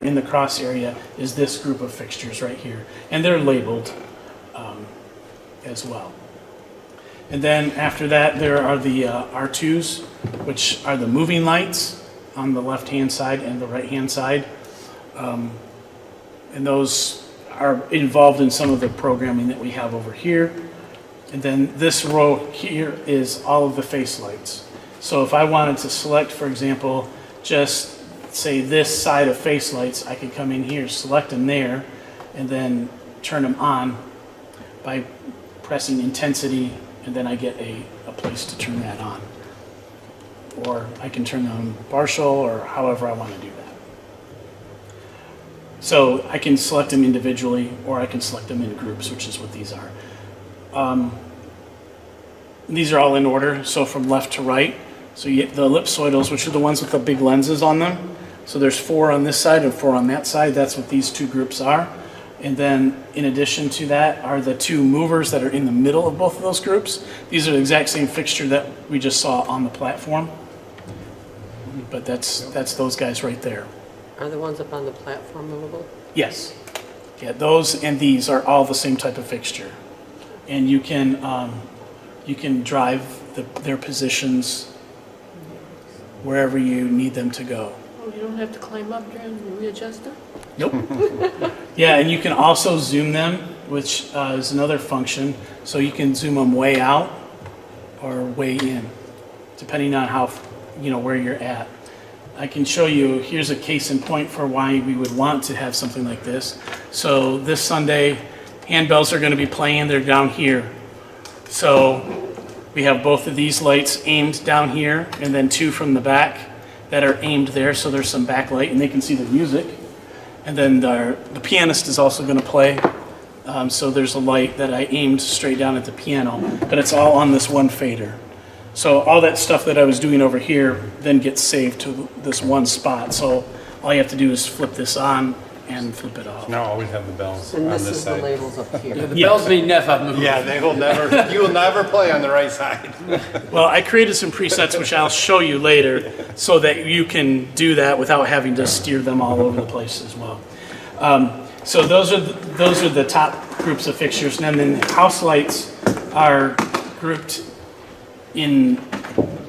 in the cross area is this group of fixtures right here. And they're labeled as well. And then after that, there are the R2s, which are the moving lights on the left-hand side and the right-hand side. And those are involved in some of the programming that we have over here. And then this row here is all of the face lights. So if I wanted to select, for example, just say this side of face lights, I could come in here, select them there, and then turn them on by pressing intensity, and then I get a place to turn that on. Or I can turn them partial, or however I want to do that. So I can select them individually, or I can select them in groups, which is what these are. These are all in order, so from left to right. So you get the ellipsoidals, which are the ones with the big lenses on them. So there's 4 on this side and 4 on that side. That's what these 2 groups are. And then in addition to that are the 2 movers that are in the middle of both of those groups. These are the exact same fixture that we just saw on the platform. But that's those guys right there. Are the ones up on the platform movable? Yes. Yeah, those and these are all the same type of fixture. And you can drive their positions wherever you need them to go. Oh, you don't have to climb up there and readjust them? Nope. Yeah, and you can also zoom them, which is another function. So you can zoom them way out or way in, depending on how, where you're at. I can show you, here's a case in point for why we would want to have something like this. So this Sunday, handbells are going to be playing, they're down here. So we have both of these lights aimed down here, and then 2 from the back that are aimed there, so there's some backlight, and they can see the music. And then the pianist is also going to play, so there's a light that I aimed straight down at the piano, but it's all on this one fader. So all that stuff that I was doing over here then gets saved to this one spot. So all you have to do is flip this on and flip it off. Now always have the bells And on this this is side. the labels up here. The bells may never move. Yeah, they will never. You will never play on the right side. Well, I created some presets, which I'll show you later, so that you can do that without having to steer them all over the place as well. So those are the top groups of fixtures, and then house lights are grouped in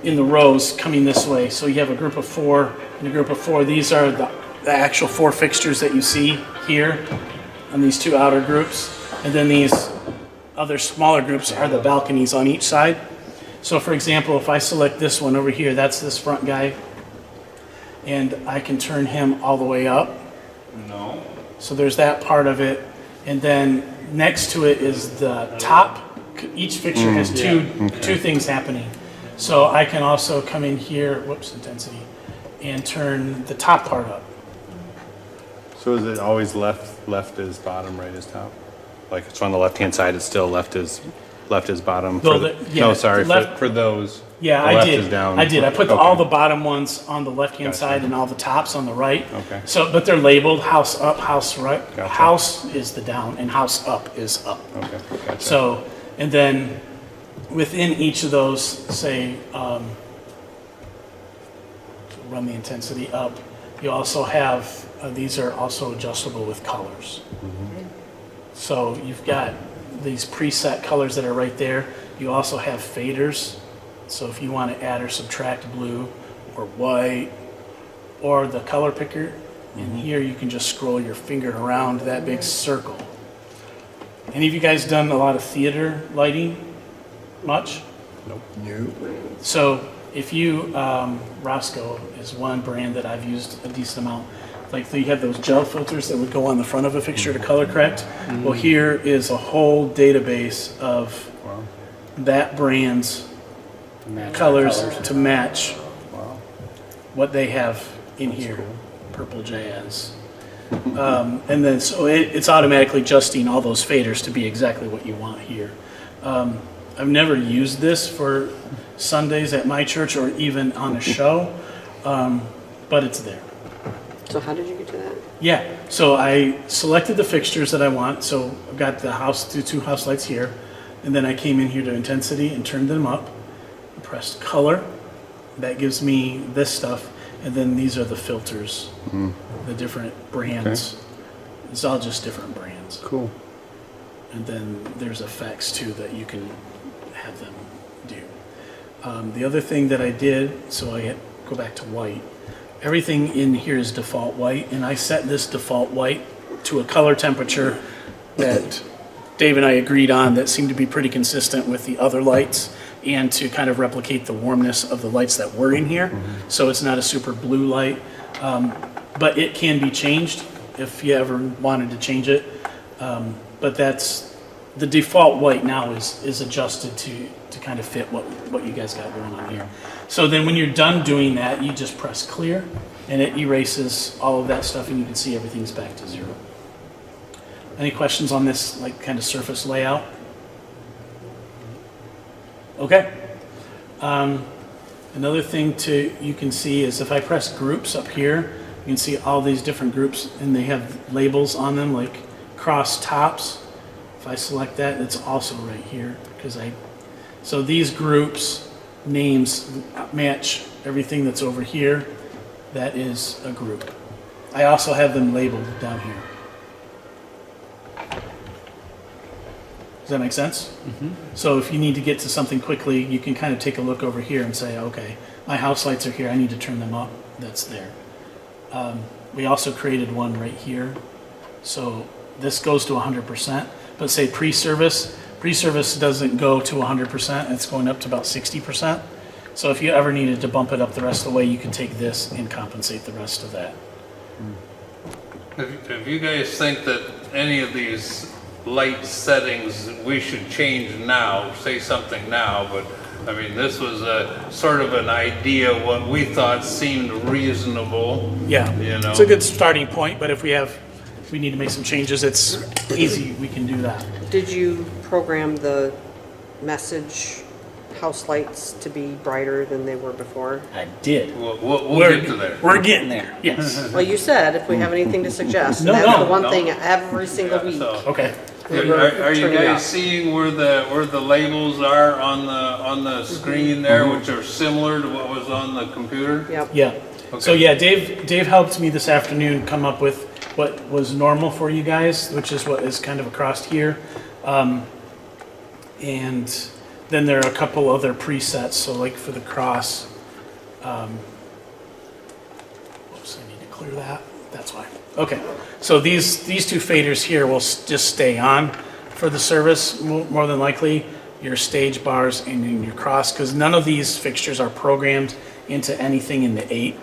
the rows coming this way. So you have a group of 4 and a group of 4. These are the actual 4 fixtures that you see here on these 2 outer groups, and then these other smaller groups are the balconies on each side. So for example, if I select this one over here, that's this front guy, and I can turn him all the way up. No. So there's that part of it, and then next to it is the top. Each fixture has two things happening. So I can also come in here, intensity, and turn the top part up. So is it always left is bottom, right is top? Like it's on the left-hand side, it's still left is bottom. No, No, sorry, left- for those. Yeah, the I left did. is down. I did. I put Okay. all the bottom ones on the left-hand Gotcha. side and all the tops on the right. Okay. So, but they're labeled house up, house right. Gotcha. House is the down, and house up is up. Okay, gotcha. So, and then within each of those, say, run the intensity up. You also have these are also adjustable with colors. So you've got these preset colors that are right there. You also have faders. So if you want to add or subtract blue or white or the color picker, and here you can just scroll your finger around that big circle. Any of you guys done a lot of theater lighting? Much? Nope. So if you, Roscoe is one brand that I've used a decent amount. Like you have those gel filters that would go on the front of a fixture to color correct. Well, here is a whole database of Wow. that brand's colors to match Wow. what they have in here. Purple jazz. And then so it's automatically adjusting all those faders to be exactly what you want here. I've never used this for Sundays at my church or even on a show, but it's there. So how did you get to that? Yeah, so I selected the fixtures that I want. So I've got the two house lights here, and then I came in here to intensity and turned them up. I pressed color. That gives me this stuff. And then these are the filters, the different brands. It's all just different brands. Cool. And then there's effects too that you can have them do. The other thing that I did, so I go back to white. Everything in here is default white, and I set this default white to a color temperature that Dave and I agreed on that seemed to be pretty consistent with the other lights, and to kind of replicate the warmness of the lights that were in here. So it's not a super blue light, but it can be changed if you ever wanted to change it. But that's the default white now is adjusted to kind of fit what you guys got going on here. So then when you're done doing that, you just press clear and it erases all of that stuff and you can see everything's back to zero. Any questions on this like kind of surface layout? Okay. Another thing you can see is if I press groups up here, you can see all these different groups and they have labels on them like cross tops. If I select that, it's also right here so these groups names match everything that's over here. That is a group. I also have them labeled down here. Does that make sense? So if you need to get to something quickly, you can kind of take a look over here and say, okay, my house lights are here, I need to turn them up. That's there. We also created one right here. So this goes to 100%, but say pre-service doesn't go to 100%, it's going up to about 60%. So if you ever needed to bump it up the rest of the way, you can take this and compensate the rest of that. If you guys think that any of these light settings we should change now, say something now, but I mean, this was a sort of an idea, what we thought seemed reasonable. Yeah, you know. it's a good starting point, but if we need to make some changes, it's easy, we can do that. Did you program the message house lights to be brighter than they were before? I did. We'll get to there. We're getting there, yes. Well, you said if we have anything to suggest, No, that's no. the one No. thing every single Yeah, week. so- Okay. Are you Turn it guys off. seeing where the labels are on the screen there, which are similar to what was on the computer? Yep. Yeah. So Okay. yeah, Dave helped me this afternoon come up with what was normal for you guys, which is what is kind of across here. And then there are a couple other presets. So like for the cross, oops, I need to clear that. That's why. Okay. So these two faders here will just stay on for the service more than likely. Your stage bars and your cross, because none of these fixtures are programmed into anything in the 8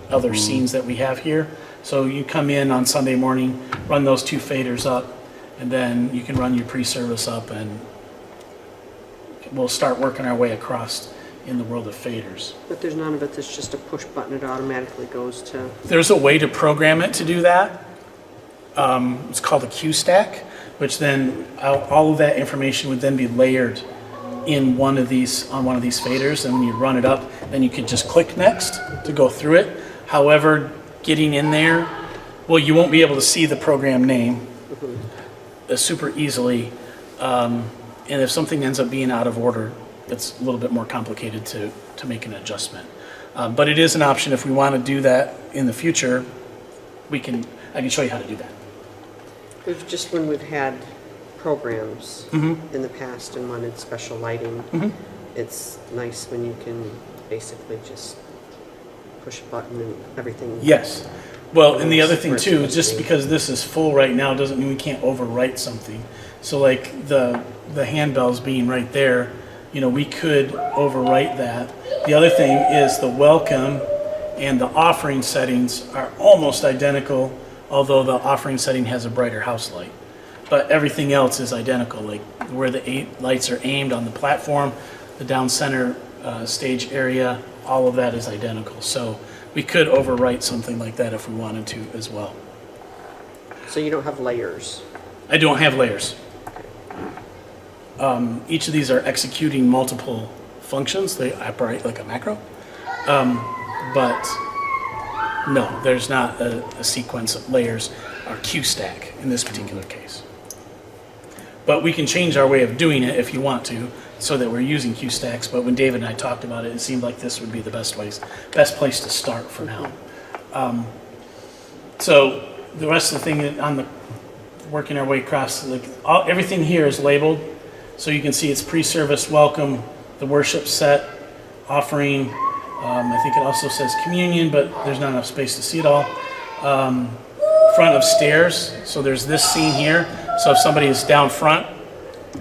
other scenes that we have here. So you come in on Sunday morning, run those 2 faders up, and then you can run your pre-service up, and we'll start working our way across in the world of faders. But there's none of it that's just a push button, it automatically goes to. There's a way to program it to do that. It's called a Q stack, which then all of that information would then be layered in one of these faders, and when you run it up, then you could just click next to go through it. However, getting in there, well, you won't be able to see the program name super easily, and if something ends up being out of order, it's a little bit more complicated to make an adjustment. But it is an option if we want to do that in the future. I can show you how to do that. We've just when we've had programs in the past and wanted special lighting, it's nice when you can basically just push a button and everything. Yes. Well, and the other thing Where it's too, supposed to just be. because this is full right now doesn't mean we can't overwrite something. So like the handbells being right there, we could overwrite that. The other thing is the welcome and the offering settings are almost identical, although the offering setting has a brighter house light. But everything else is identical, like where the 8 lights are aimed on the platform, the down center stage area, all of that is identical. So we could overwrite something like that if we wanted to as well. So you don't have layers. I don't have layers. Each of these are executing multiple functions. They operate like a macro. But no, there's not a sequence of layers or Q stack in this particular case. But we can change our way of doing it if you want to. so that we're using Q stacks, but when David and I talked about it, it seemed like this would be the best place to start for now. So the rest of the thing on the, working our way across, like everything here is labeled, so you can see it's pre-service, welcome, the worship set, offering, I think it also says communion, but there's not enough space to see it all. Front of stairs, so there's this scene here, so if somebody is down front,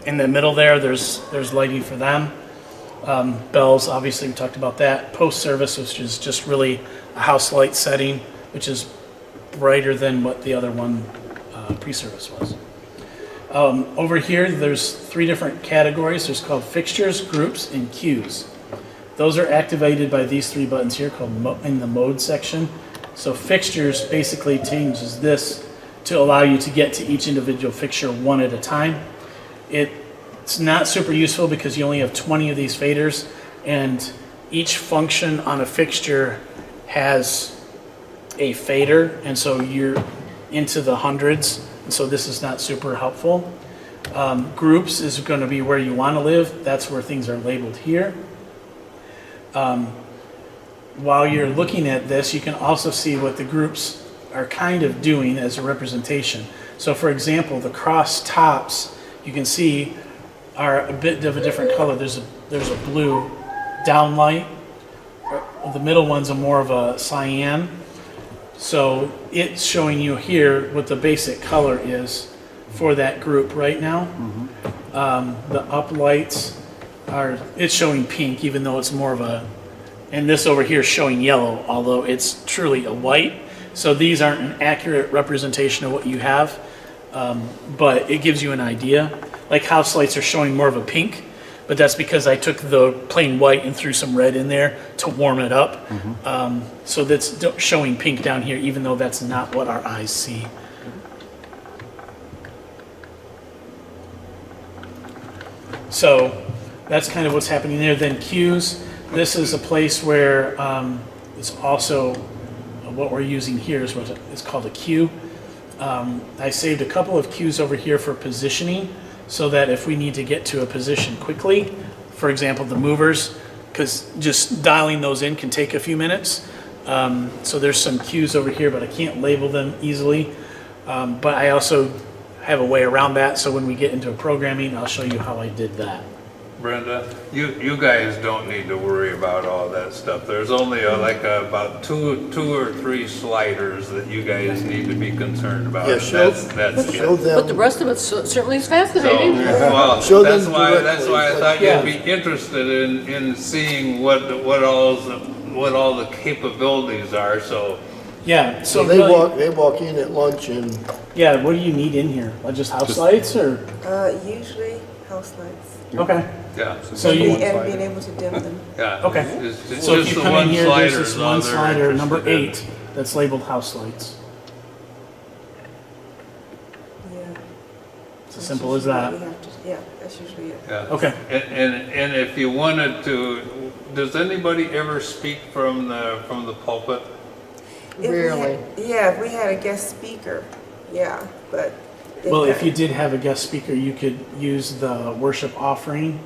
in the middle there's lighting for them. Bells, obviously we talked about that. Post-service, which is just really a house light setting, which is brighter than what the other one pre-service was. Over here, there's 3 different categories. There's called fixtures, groups, and queues. Those are activated by these 3 buttons here called in the mode section. So fixtures basically changes this to allow you to get to each individual fixture one at a time. It's not super useful because you only have 20 of these faders, and each function on a fixture has a fader, and so you're into the hundreds, and so this is not super helpful. Groups is going to be where you want to live. That's where things are labeled here. While you're looking at this, you can also see what the groups are kind of doing as a representation. So for example, the cross tops, you can see, are a bit of a different color. There's a blue downlight. The middle one's a more of a cyan. So it's showing you here what the basic color is for that group right now. The uplights it's showing pink, even though it's more of a, and this over here is showing yellow, although it's truly a white. So these aren't an accurate representation of what you have, but it gives you an idea. Like house lights are showing more of a pink, but that's because I took the plain white and threw some red in there to warm it up. So that's showing pink down here, even though that's not what our eyes see. So that's kind of what's happening there. Then queues, this is a place where it's also what we're using here is what it's called a queue. I saved a couple of queues over here for positioning, so that if we need to get to a position quickly, for example, the movers, because just dialing those in can take a few minutes. So there's some queues over here, but I can't label them easily. But I also have a way around that, so when we get into programming, I'll show you how I did that. Brenda, you guys don't need to worry about all that stuff. There's only about two or three sliders that you guys need to be concerned about. Yeah, That's show it. them. But the rest of it certainly is So, fascinating. well, Show that's them why directly. I thought Yeah. you'd be interested in seeing what all the capabilities are. So Yeah, so So they really, walk in at lunch and yeah, what do you need in here? Just house lights or? Usually house lights. Okay, yeah, so you, And being able to dim them. yeah. Okay. It's so if just you the come in one here, there's slider this is all one they're slider, number interested 8, that's labeled house lights. Yeah. It's as simple as that. Yeah, that's usually it. in. Yeah. Okay. And if you wanted to, does anybody ever speak from the pulpit? If we Rarely. if we had a guest speaker, yeah, but. Well, if you did have a guest speaker, you could use the worship offering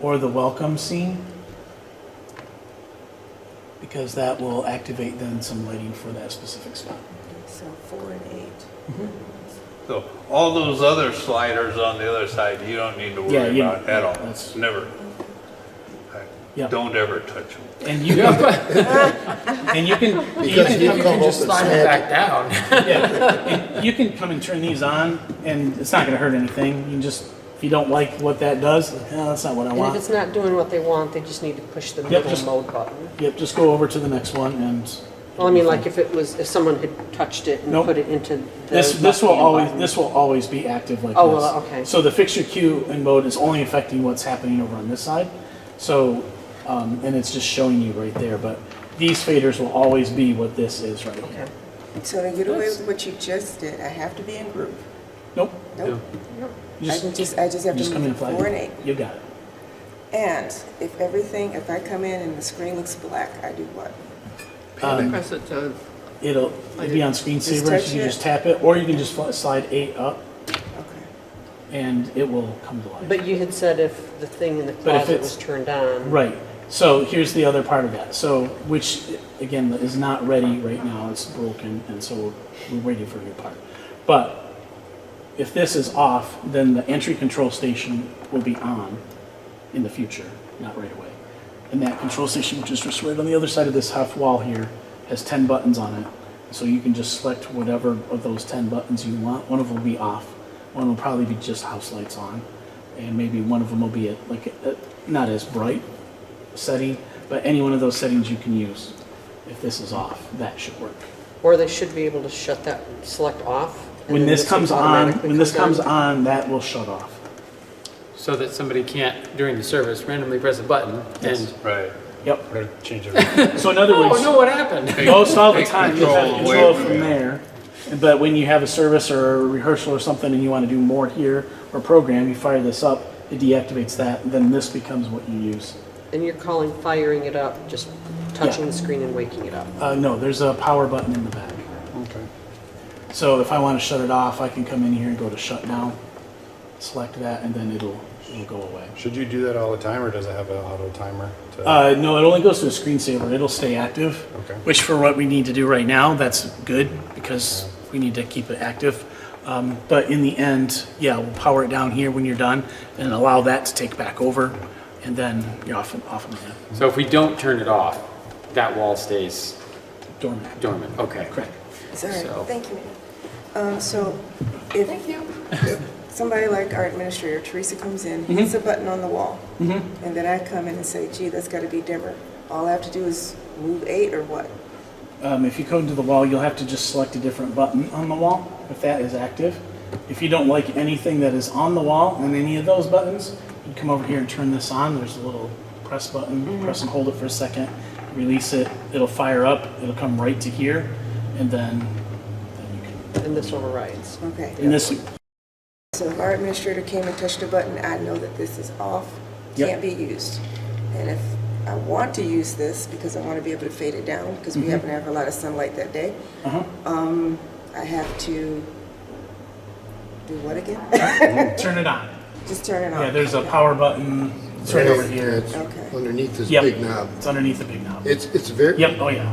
or the welcome scene, because that will activate then some lighting for that specific spot. So 4 and 8. So all those other sliders on the other side, you don't need to Yeah, worry you- about at all. that's- Never. Yeah. Don't ever touch them. And you can, and you can because you come up and Just slide it back smack down. yeah, and you can come and turn these on, and it's not going to hurt anything. You can just, if you don't like what that does, that's not what I And if want. it's not doing what they want, they just need to push the Yep, middle just- mode button. Yep, just go over to the next one, and Well, I mean, like if someone had touched it and Nope. put it into the this will always be active like Oh, this. well, okay. So the fixture queue and mode is only affecting what's happening over on this side. So, and it's just showing you right there. But these faders will always be what this is right here. So to get away with what you just did, I have to be in group. Nope. Nope. You I just have you just to come in and move flag. 4 and 8. You got it. And if I come in and the screen looks black, I do what? Press it to, It'll be on screensaver. touch So you it? just tap it, or you can just slide 8 up. Okay. and it will come to life. But you had said if the thing in the But if closet it's- was turned on. Right. So here's the other part of that. So, which again is not ready right now. It's broken, and so we're waiting for a new part. But if this is off, then the entry control station will be on in the future, not right away. And that control station, which is just right on the other side of this half wall here, has 10 buttons on it. So you can just select whatever of those 10 buttons you want. One of them will be off. One will probably be just house lights on. And maybe one of them will be at like a, not as bright setting, but any one of those settings you can use. If this is off, that should work. Or they should be able to shut that, select off. and When then this will comes on, automatically when this come comes on, that will shut off. So that somebody can't, during the service, randomly press a button and, Right. Yep. Change it. So in other oh words, no, what happened? most all the Take time you have control away control from from you. there. But when you have a service or a rehearsal or something and you want to do more here or program, you fire this up, it deactivates that, and then this becomes what you use. And you're calling firing it up, just touching the screen and waking it up. No, there's a power button in the back. Okay. So if I want to shut it off, I can come in here and go to shut down, select that, and then it'll go away. Should you do that all the time, or does it have an auto timer? To... No, it only goes to a screensaver. It'll stay active. Okay. Which for what we need to do right now, that's good because we need to keep it active. But in the end, yeah, we'll power it down here when you're done and allow that to take back over, and then you're off and running. So if we don't turn it off, that wall stays Dormant. dormant, okay. Correct. Sorry, So- thank you, ma'am. So if somebody like our administrator, Teresa, comes in, hits a button on the wall, and then I come in and say, gee, that's got to be dimmer. All I have to do is move 8 or what? If you go to the wall, you'll have to just select a different button on the wall if that is active. If you don't like anything that is on the wall on any of those buttons, you come over here and turn this on. There's a little press button. Press and hold it for a second. Release it. It'll fire up. It'll come right to here, and then you can. And this overrides. Okay. And this, So if our administrator came and touched a button, I know that this is off, Yep. can't be used. And if I want to use this because I want to be able to fade it down, because we happen to have a lot of sunlight that day, I have to do what again? turn it on. Just turn it on. Yeah, there's a power button. It's right over here. It's Okay. underneath this Yep. big knob. It's underneath the big knob. It's very, Yep. Oh yeah.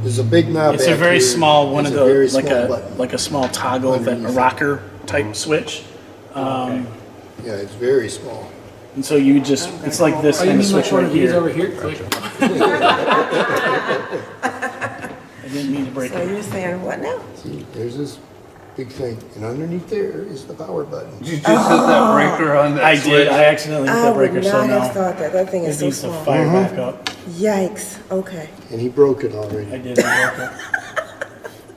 there's a big knob It's a back very here. small one It's of a very the like small a button. like a small toggle that a Underneath it. rocker type switch. Yeah, it's very small. And so you just it's like this Oh, you kind of mean like switch one right of these here. over here? Like, I didn't mean to break So it. you're saying what now? See, there's this big thing, and underneath there is the power button. Did you just hit that breaker on that I switch? did. I accidentally hit I that would breaker, so not have now thought that. That thing it is so needs to small. fire back up. Yikes. Okay. And he broke it I already. did. I broke it.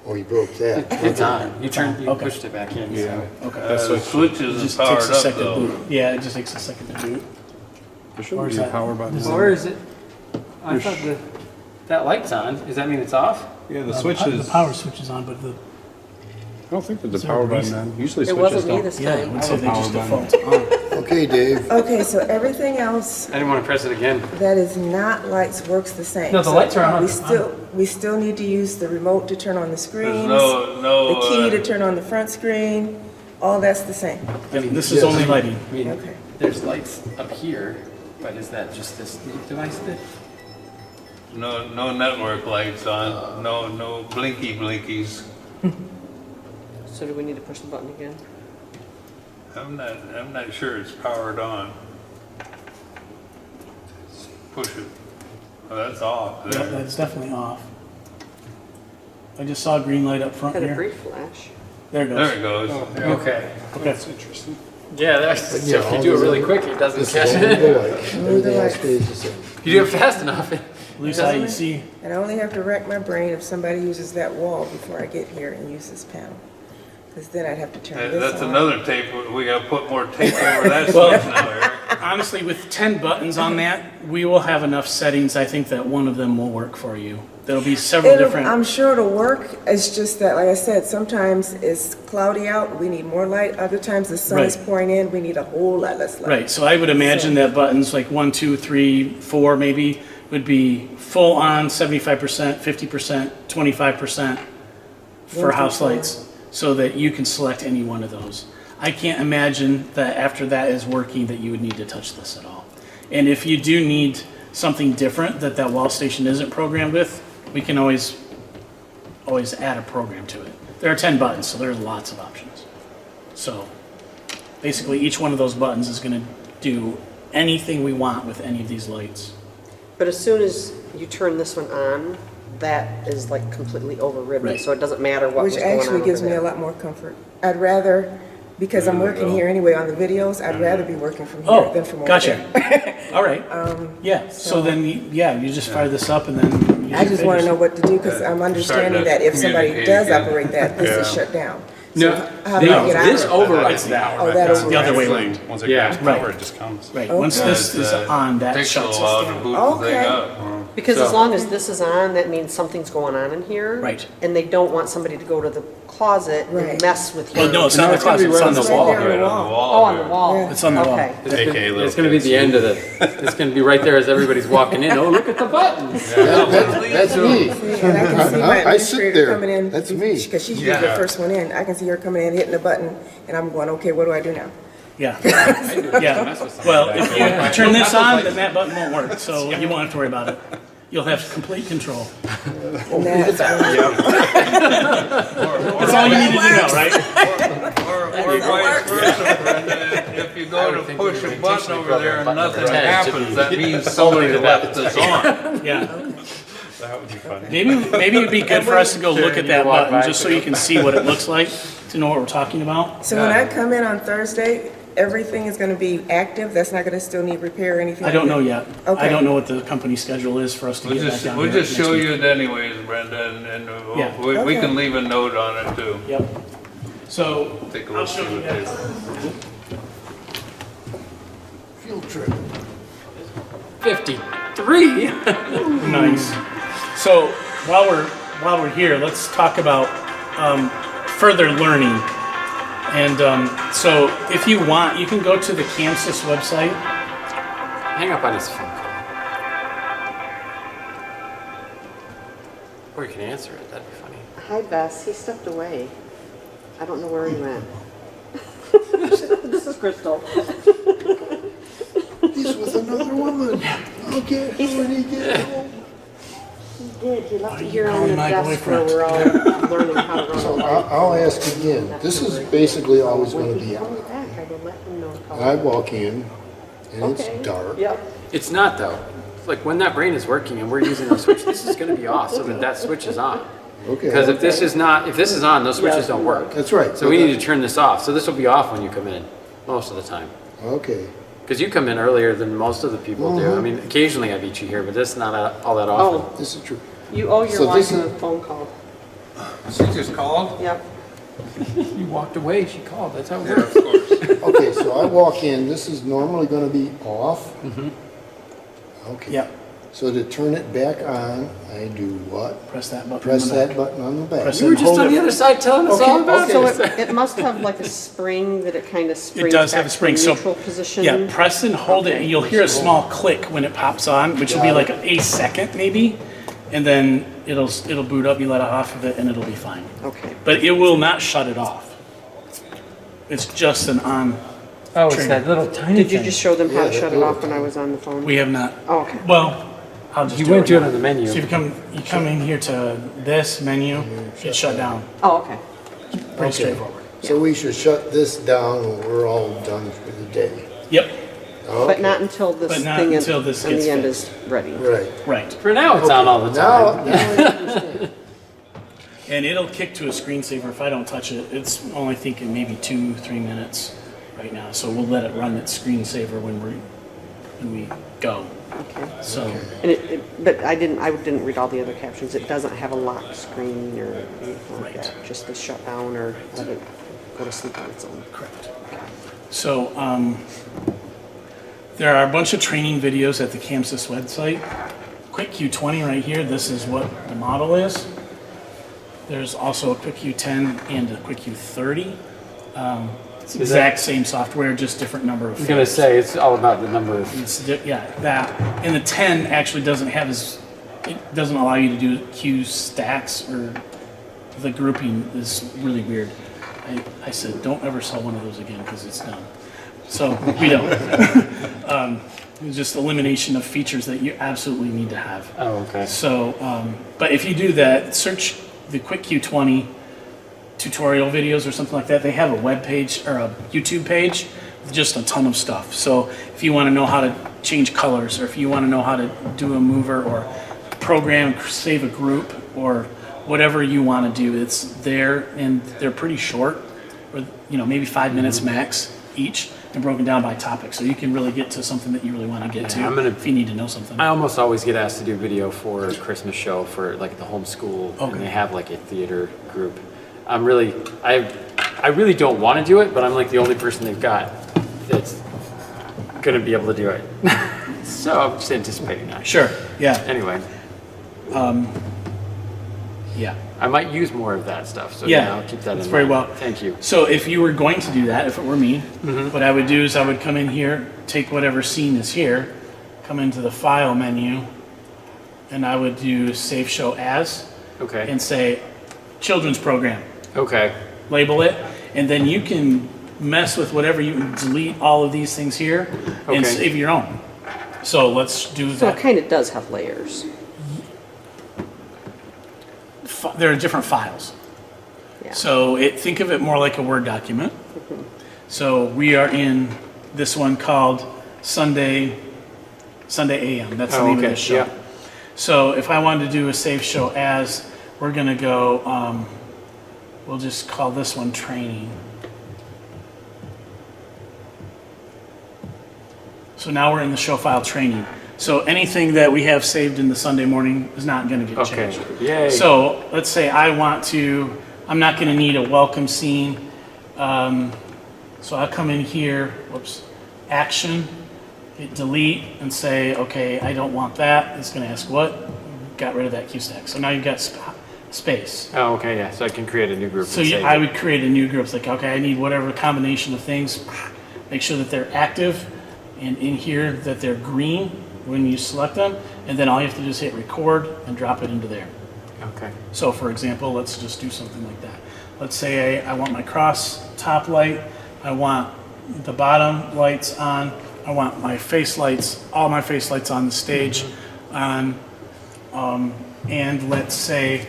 Oh, he broke that. it's on, you turned, you Okay. pushed it back in, so. Okay. The switch It isn't just powered takes a up second to though. boot. Yeah, it just takes a second to boot. There Or shouldn't is be a that- power button. Or is it, I thought that light's on, does that mean it's off? Yeah, the switch The is. power switch is on, but the I don't think there's Is a there a power button reason? on. Usually It switches wasn't me don't. this yeah, I time. would say they Power just button. default on. Okay, Dave. Okay, so everything else I didn't want to press it again. that is not lights works the same. No, the So lights are on. We still need to use the remote to turn on the There's screens. no, The key to turn on the front screen, all that's the same. This is Yes. only lighting. I mean, Okay. there's lights up here, but is that just this device that? no network lights on, no blinky blinkies. So do we need to push the button again? I'm not sure it's powered on. Push it. Oh, that's off Yeah, there. that's definitely off. I just saw a green light up front Had a here. brief flash. There it There goes. it goes. Okay. Okay. That's interesting. Yeah, that's, But so yeah, if you all do it those really other- quick, it doesn't This catch is only it. the light. Everything else light. stays the same. If you do it fast enough, Loose doesn't IEC. And I only have to rack my brain if somebody uses that wall before I get here and use this panel. Because then I'd have to turn this on. That's another tape. We gotta put more tape over that Well- switch now, Eric. Honestly, with 10 buttons on that, we will have enough settings. I think that one of them will work for you. There'll be several different. I'm sure it'll work. It's just that, like I said, sometimes it's cloudy out, we need more light. Other times the sun is Right. pouring in, we need a whole lot less light. Right, so I would imagine that buttons like 1, 2, 3, 4 maybe would be full on 75%, 50%, 25% for 1 through house 4. lights, so that you can select any one of those. I can't imagine that after that is working that you would need to touch this at all. And if you do need something different that wall station isn't programmed with, we can always add a program to it. There are 10 buttons, so there's lots of options. So basically each one of those buttons is going to do anything we want with any of these lights. But as soon as you turn this one on, that is like completely overridden, Right. so it doesn't matter what was Which going on actually gives over me a there. lot more comfort. I'd rather, because I'm working here anyway on the videos, I'd rather be working from here Oh, than from over gotcha. there. All right. Yeah. So then, you just fire this up and then. use I your just want to fingers. know what to do, because I'm understanding that if somebody communicate does again. operate that, this is shut down. So No, how do I get out this of it? overrides that. Oh, that It's the other way overrides. around. Once it Yeah. grabs Right. power, it just comes. Right. Once this is on, that Takes a shuts while us to down. boot the thing Okay. up. Because So- as long as this is on, that means something's going on in here. Right. And they don't want somebody to go to the closet and Right. mess with Well, your. no, it's not the it's gonna be closet. It's right on the It's right wall. there on the Right on wall. the wall. Oh, on the here. wall. Yeah. It's on the wall. Okay. AKA little It's gonna be kids. the end of the, it's gonna be right there as everybody's walking in. Oh, look at the buttons. That's me. See, and I can see my I sit administrator there. coming in. That's me. Because she's usually the first one in. I can see her coming in, hitting the button, and I'm going, okay, what do I do now? Yeah. Yeah. Well, if you turn this on, then that button won't work, so you won't have to worry about it. You'll have complete control. And that's That's all you need to know, right? Or vice versa, Brenda, if you go to push a button over there and nothing happens, that means somebody left this on. Yeah. That would be funny. Maybe it'd be good for us to go look at that walk button, by just so you can see what it looks like, to know what we're talking about. So when I come in on Thursday, everything is going to be active? That's not going to still need repair or anything? I don't know yet. I Okay. don't know what the company schedule is for us to get back down We'll there just next show week. you it anyways, Brenda, and Yeah. we Okay. can leave a note on it too. Yep. So, Take a I'll look, show see you what guys. Field trip. 53. Nice. So while we're here, let's talk about further learning. And so if you want, you can go to the Chamsys website. Hang up on his phone call. Or you can answer it, that'd be funny. Hi, Bess. He stepped away. I don't know where he went. This is Crystal. He's with another woman. Okay, when he get home. He did. He left you it here on the calling my desk where boyfriend? we're all learning how to run So the light. I'll ask again. This is basically always When going to he be comes on. back, I will let him know. how- And I walk in, and Okay. it's dark. Yep. It's not though. It's like when that brain is working and we're using our switch, this is gonna be off so that switch is on. Okay. Because if this is on, those switches don't work. That's right. So we need to turn this off. So this will be off when you come in, most of the time. Okay. Because you come in earlier than most of the people do. I mean, occasionally I beat you here, but this is not all that often. Oh, This is true. you owe your So wife this a is- phone call. She just called? Yep. You walked away, she called, that's how it Yeah, works. of course. Okay, so I walk in, this is normally going to be off? Mm-hmm. Okay. Yep. So to turn it back on, I do what? Press that button. Press in the that back. button on the back. Press You were it. just Hold on it. the other side telling us Okay, all about okay. So this. it must have like a spring that it kind of springs It does back have a spring. to So neutral position. yeah, press and hold it, and you'll hear a small click when it pops on, which will be like a second maybe, and then it'll boot up. You let it off of it, and it'll be fine. Okay. But it will not shut it off. It's just an on. Oh, it's that little tiny Did you just show them how to Yeah, shut that it off little when I was on the phone? We have not. Oh, okay. Well, I'll just. You do went to it now. on the menu. So if you come in here to this menu, it's shut down. Oh, okay. Pretty Okay. straightforward. So we should shut this down when we're all done for the day. Yep. But not until this But not thing until this on gets the end fixed. is ready. Right. Right. For now, it's on all the time. Now I understand. And it'll kick to a screensaver if I don't touch it. It's only thinking maybe 2-3 minutes right now. So we'll let it run its screensaver when we go. Okay. So And but I didn't read all the other captions. It doesn't have a lock screen or anything like Right. that. Just the shutdown or let it go to sleep on its own. correct. So there are a bunch of training videos at the Chamsys website. Quick Q20 right here. This is what the model is. There's also a Quick Q10 and a Quick Q30. It's the exact same software, just different number of. I was gonna say, it's all about the number of, Yeah, that. And the 10 actually doesn't have it doesn't allow you to do Q stacks, or the grouping is really weird. I said, don't ever sell one of those again because it's done. So we don't. It's just elimination of features that you absolutely need to have. Oh, okay. So, but if you do that, search the Quick Q20 tutorial videos or something like that. They have a web page or a YouTube page with just a ton of stuff. So if you want to know how to change colors, or if you want to know how to do a mover or program, save a group, or whatever you want to do, it's there, and they're pretty short, or maybe 5 minutes max each, and broken down by topic. So you can really get to something that you really want to get Yeah, to if you need to know something. I almost always get asked to do video for a Christmas show for like the homeschool, Okay. and they have like a theater group. I really don't want to do it, but I'm like the only person they've got that's going to be able to do it. So I'm just anticipating that. Sure. Yeah. Anyway, Yeah. I might use more of that stuff. So Yeah, I'll keep that that's in very mind. well. Thank you. So if you were going to do that, if it were me, what I would do is I would come in here, take whatever scene is here, come into the file menu, and I would do save show as, Okay. and say children's program, Okay. label it, and then you can mess with whatever, you can delete all of these things here and Okay. save your own. So let's do So it that. kind of does have layers. There are different files. Yeah. So think of it more like a Word document. So we are in this one called Sunday AM. That's the Oh, name of okay. the show. Yeah. So if I wanted to do a save show as, we're going to go, we'll just call this one training. So now we're in the show file training. So anything that we have saved in the Sunday morning is not going to get Okay. changed. Yay. So let's say I'm not going to need a welcome scene. So I'll come in here, action, hit delete, and say, okay, I don't want that. It's going to ask what? Got rid of that Q stack. So now you've got space. Oh, okay. Yeah. So I can create a new group. So and save I it. would create a new group. It's like, okay, I need whatever combination of things. Make sure that they're active, and in here that they're green when you select them, and then all you have to do is hit record and drop it into there. Okay. So for example, let's just do something like that. Let's say I want my cross top light, I want the bottom lights on, I want my face lights, all my face lights on the stage on, and let's say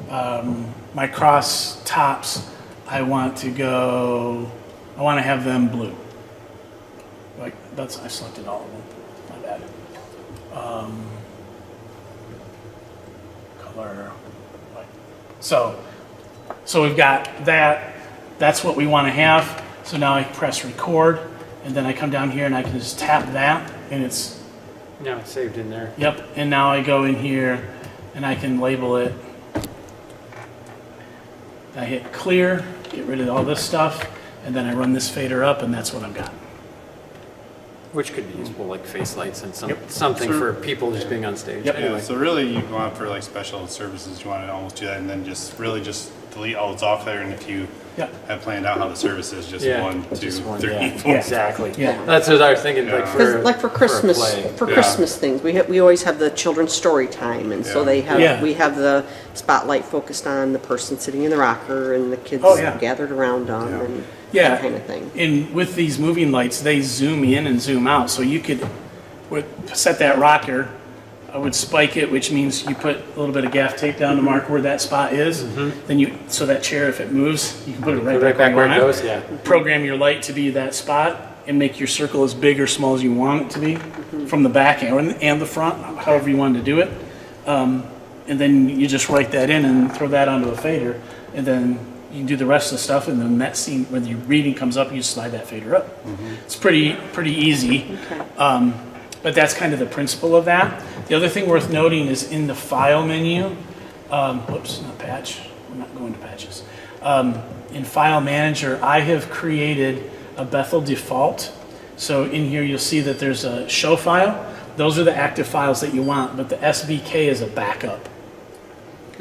my cross tops, I want to have them blue. I selected all of them, my bad. Color, white. So we've got that, that's what we want to have. So now I press record, and then I come down here and I can just tap that, and it's, Now it's saved in there. yep, and now I go in here and I can label it. I hit clear, get rid of all this stuff, and then I run this fader up, and that's what I've got. Which could be useful, like face lights and something for people just being on stage. Yep. Yeah, Anyway. so really you want for like special services, you want to almost do that and then just delete all that's off there, and if you Yep. have planned out how the service is, just Yeah, 1, 2, just one, 3, yeah. 4. Exactly. Yeah. That's what I was thinking. Yeah. Like for For Christmas, a play. for Yeah. Christmas things, we always have the children's story time, and so Yeah. Yeah. we have the spotlight focused on the person sitting in the rocker and the kids Oh, yeah. gathered around them Yeah. and Yeah. that kind of thing. And with these moving lights, they zoom in and zoom out. So you could set that rocker, I would spike it, which means you put a little bit of gaff tape down to mark where that spot is. Then so that chair, if it moves, you can put it right, Right back where on it goes. Yeah. Program your light to be that spot and make your circle as big or small as you want it to be from the back and the front, however you wanted to do it. And then you just write that in and throw that onto a fader, and then you can do the rest of the stuff, and then that scene, when your reading comes up, you slide that fader up. It's pretty easy. Okay. But that's kind of the principle of that. The other thing worth noting is in the file menu, whoops, not patch, I'm not going to patches. In File Manager, I have created a Bethel default. So in here, you'll see that there's a show file. Those are the active files that you want, but the SBK is a backup.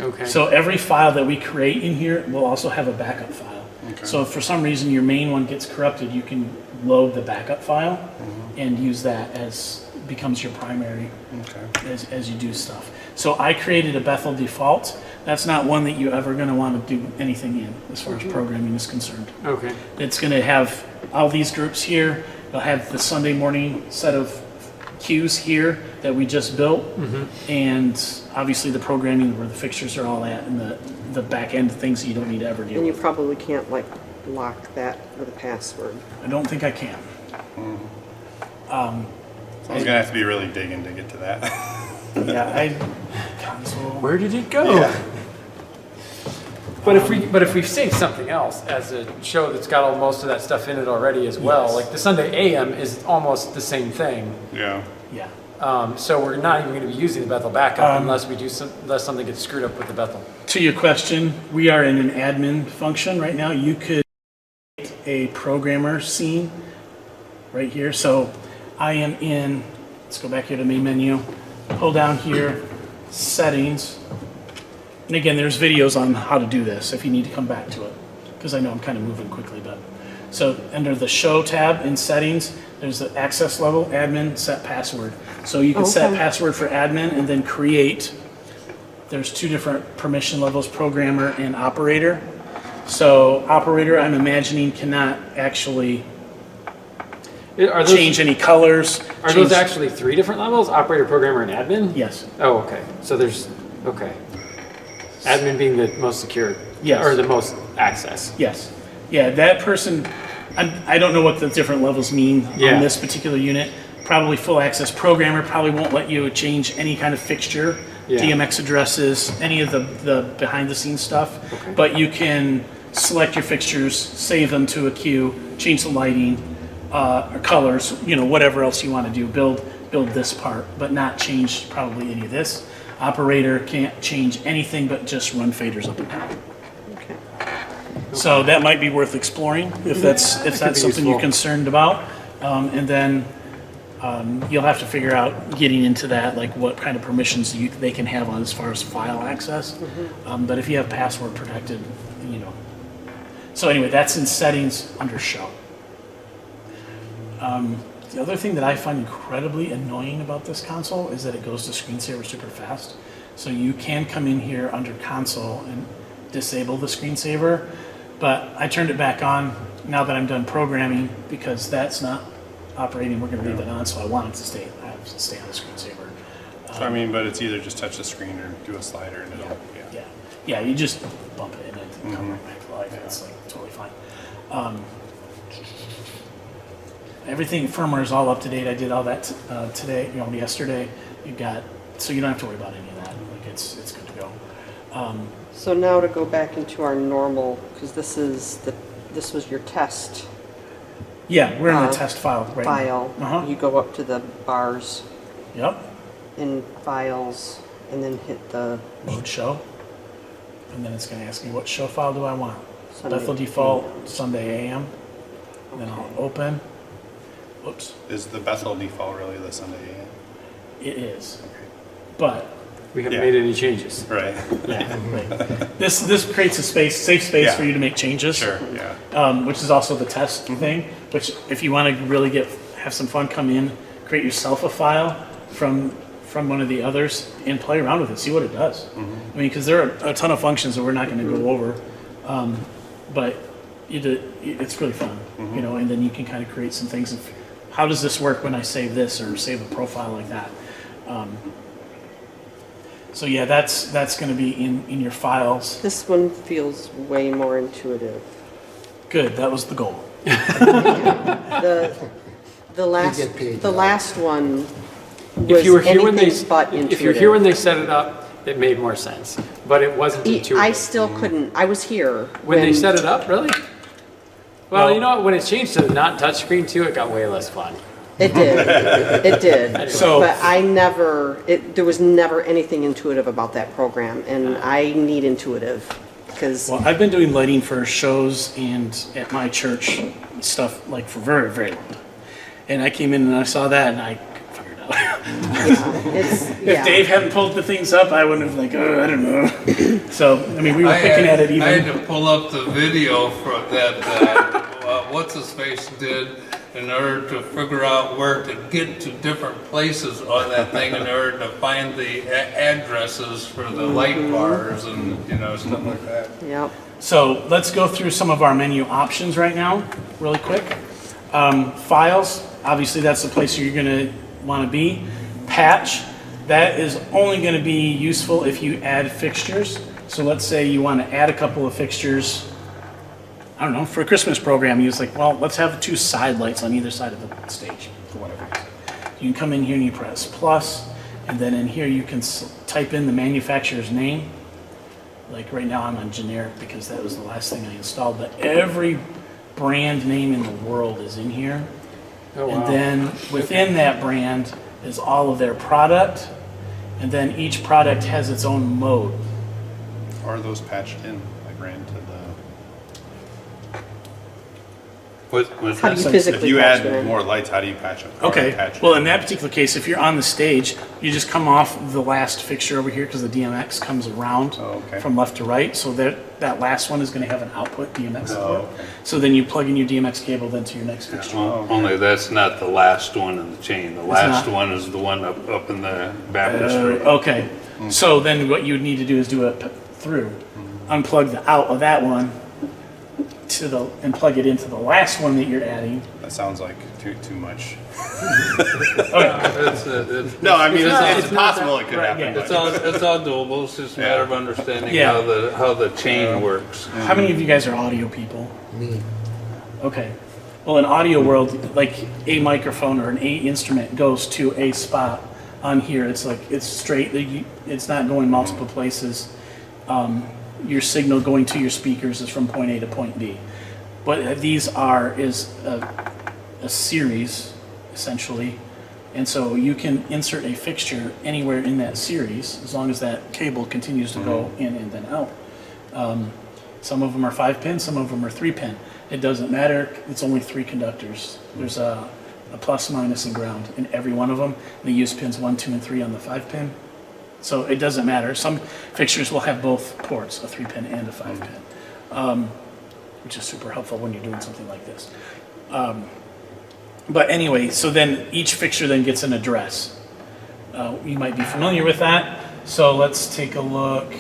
Okay. So every file that we create in here will also have a backup file. Okay. So if for some reason your main one gets corrupted, you can load the backup file and use that as becomes your primary Okay. as you do stuff. So I created a Bethel default. That's not one that you're ever going to want to do anything in as far as programming is concerned. Okay. It's going to have all these groups here. It'll have the Sunday morning set of cues here that we just built, and obviously the programming where the fixtures are all at, and the back end things you don't need to ever deal And you with. probably can't like lock that with a password. I don't think I can. Someone's gonna have to be really digging to get to that. Yeah, console. Where did it go? Yeah. But if we sync something else as a show that's got most of that stuff in it already as well, Yes. like the Sunday AM is almost the same thing. Yeah. Yeah. So we're not even going to be using the Bethel backup unless something gets screwed up with the Bethel. To your question, we are in an admin function right now. You could create a programmer scene right here. So I am in, let's go back here to main menu, pull down here, settings. And again, there's videos on how to do this if you need to come back to it, because I know I'm kind of moving quickly. But so under the show tab in settings, there's the access level, admin, set password. So you can set password for admin and then create. There's two different permission levels, programmer and operator. So operator, I'm imagining, cannot actually Are those, change any colors. are those actually 3 different levels? Operator, programmer, and admin? Yes. Oh, okay. So there's, okay. Admin being the most secure. Yes. Or the most access. Yes. Yeah, that person, I don't know what the different levels mean Yeah. on this particular unit. Probably full access programmer probably won't let you change any kind of fixture, Yeah. DMX addresses, any of the behind the scenes stuff. But you can select your fixtures, save them to a queue, change the lighting, or colors, whatever else you want to do. Build this part, but not change probably any of this. Operator can't change anything but just run faders up and down. Okay. So that might be worth exploring if that's be something you're useful. concerned about. And then you'll have to figure out getting into that, like what kind of permissions they can have on as far as file access. But if you have password protected, So anyway, that's in settings under show. The other thing that I find incredibly annoying about this console is that it goes to screensaver super fast. So you can come in here under console and disable the screensaver, but I turned it back on now that I'm done programming because that's not operating. We're going to leave it on, so I want it to stay. I have to stay on the screensaver. So I mean, but it's either just touch the screen or do a slider and it'll, Yeah, you just bump it and it comes right back to life. It's like totally fine. Everything firmware is all up to date. I did all that today, yesterday. So you don't have to worry about any of that. Like it's good to go. So now to go back into our normal, because this was your test Yeah, we're in the test file right file. now. Uh-huh. You go up to the bars Yep. in files and then hit the Load show. And then it's going to ask me what show file do I want. Sunday Bethel default, Sunday AM. And then I'll open. Whoops. Is the Bethel default really the Sunday AM? It is. But We haven't Yeah. made any changes. Right. right. This creates a safe space Yeah. for you to make changes. Sure, yeah. Which is also the test thing, which if you want to really have some fun, come in, create yourself a file from one of the others and play around with it, see what it does. I mean, because there are a ton of functions that we're not going to go over, but it's really fun, and then you can kind of create some things of how does this work when I save this or save a profile like that. So yeah, that's going to be in your files. This one feels way more intuitive. Good, that was the goal. The last get paid the now. last one was If you were here when anything but intuitive. if you're here when they set it up, it made more sense. But it wasn't intuitive. I still couldn't. I was here When they set it up, really? Well, Well- you know what? When it changed to the not touchscreen too, it got way less fun. It did. It did. So- but there was never anything intuitive about that program, and I need intuitive because Well, I've been doing lighting for shows and at my church stuff like for very, very long time. And I came in and I saw that and I figured it out. it's If Dave hadn't pulled the things up, I wouldn't have I don't know. So, I mean, we were picking at it I had even. to pull up the video for that, what's his face did in order to figure out where to get to different places on that thing in order to find the addresses for the light bars and, you know, stuff like that. Yep. So let's go through some of our menu options right now, really quick. Files, obviously that's the place you're gonna wanna be. Patch, that is only gonna be useful if you add fixtures. So let's say you wanna add a couple of fixtures, I don't know, for a Christmas program, you was like, well, let's have 2 side lights on either side of the stage, for whatever reason. You can come in here and you press plus, and then in here you can type in the manufacturer's name. Like right now I'm on generic because that was the last thing I installed, but every brand name in the world is in here. Oh, wow. And then within that brand is all of their product, and then each product has its own mode. Are those patched in, like ran to the? With How do you like- physically If you patch add them in? more lights, how do you patch them? How do you Okay, patch well, them? in that particular case, if you're on the stage, you just come off the last fixture over here because the DMX comes around Oh, okay. from left to right. So that last one is going to have an output DMX Oh, port. okay. So then you plug in your DMX cable then to your next fixture. Only that's not the last one in the chain. The last not. one is the one up in the baptistry. Okay, so then what you would need to do is do a through, unplug the out of that one and plug it into the last one that you're adding. That sounds like too much. It's No, I mean, not- it's possible it could Right, happen. yeah. but- it's all doable. It's just a matter of understanding Yeah. how the chain works. How many of you guys are audio people? Me. Okay. Well, in audio world, like a microphone or an A instrument goes to a spot on here. It's like, it's straight, it's not going multiple places. Your signal going to your speakers is from point A to point B. What these is a series, essentially. And so you can insert a fixture anywhere in that series, as long as that cable continues to go in and then out. Some of them are 5-pin, some of them are 3-pin. It doesn't matter, it's only 3 conductors. There's a plus, minus, and ground in every one of them. They use pins 1, 2, and 3 on the 5-pin. So it doesn't matter. Some fixtures will have both ports, a 3-pin and a 5-pin, which is super helpful when you're doing something like this. But anyway, so then each fixture then gets an address. You might be familiar with that. So let's take a look.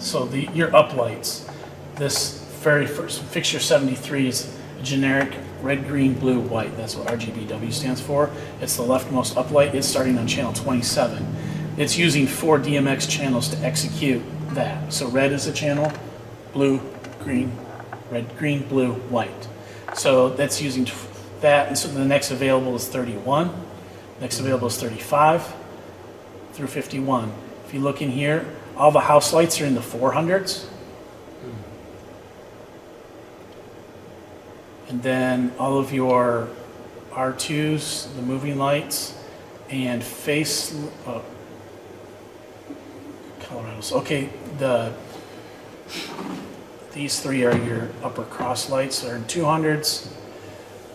So your uplights. This very first, fixture 73 is generic red, green, blue, white. That's what RGBW stands for. It's the leftmost uplight. It's starting on channel 27. It's using 4 DMX channels to execute that. So red is a channel, blue, green, red, green, blue, white. So that's using that, and so the next available is 31. Next available is 35 through 51. If you look in here, all the house lights are in the 400s. And then all of your R2s, the moving lights, and Colorado's. Okay, these 3 are your upper cross lights. They're in 200s.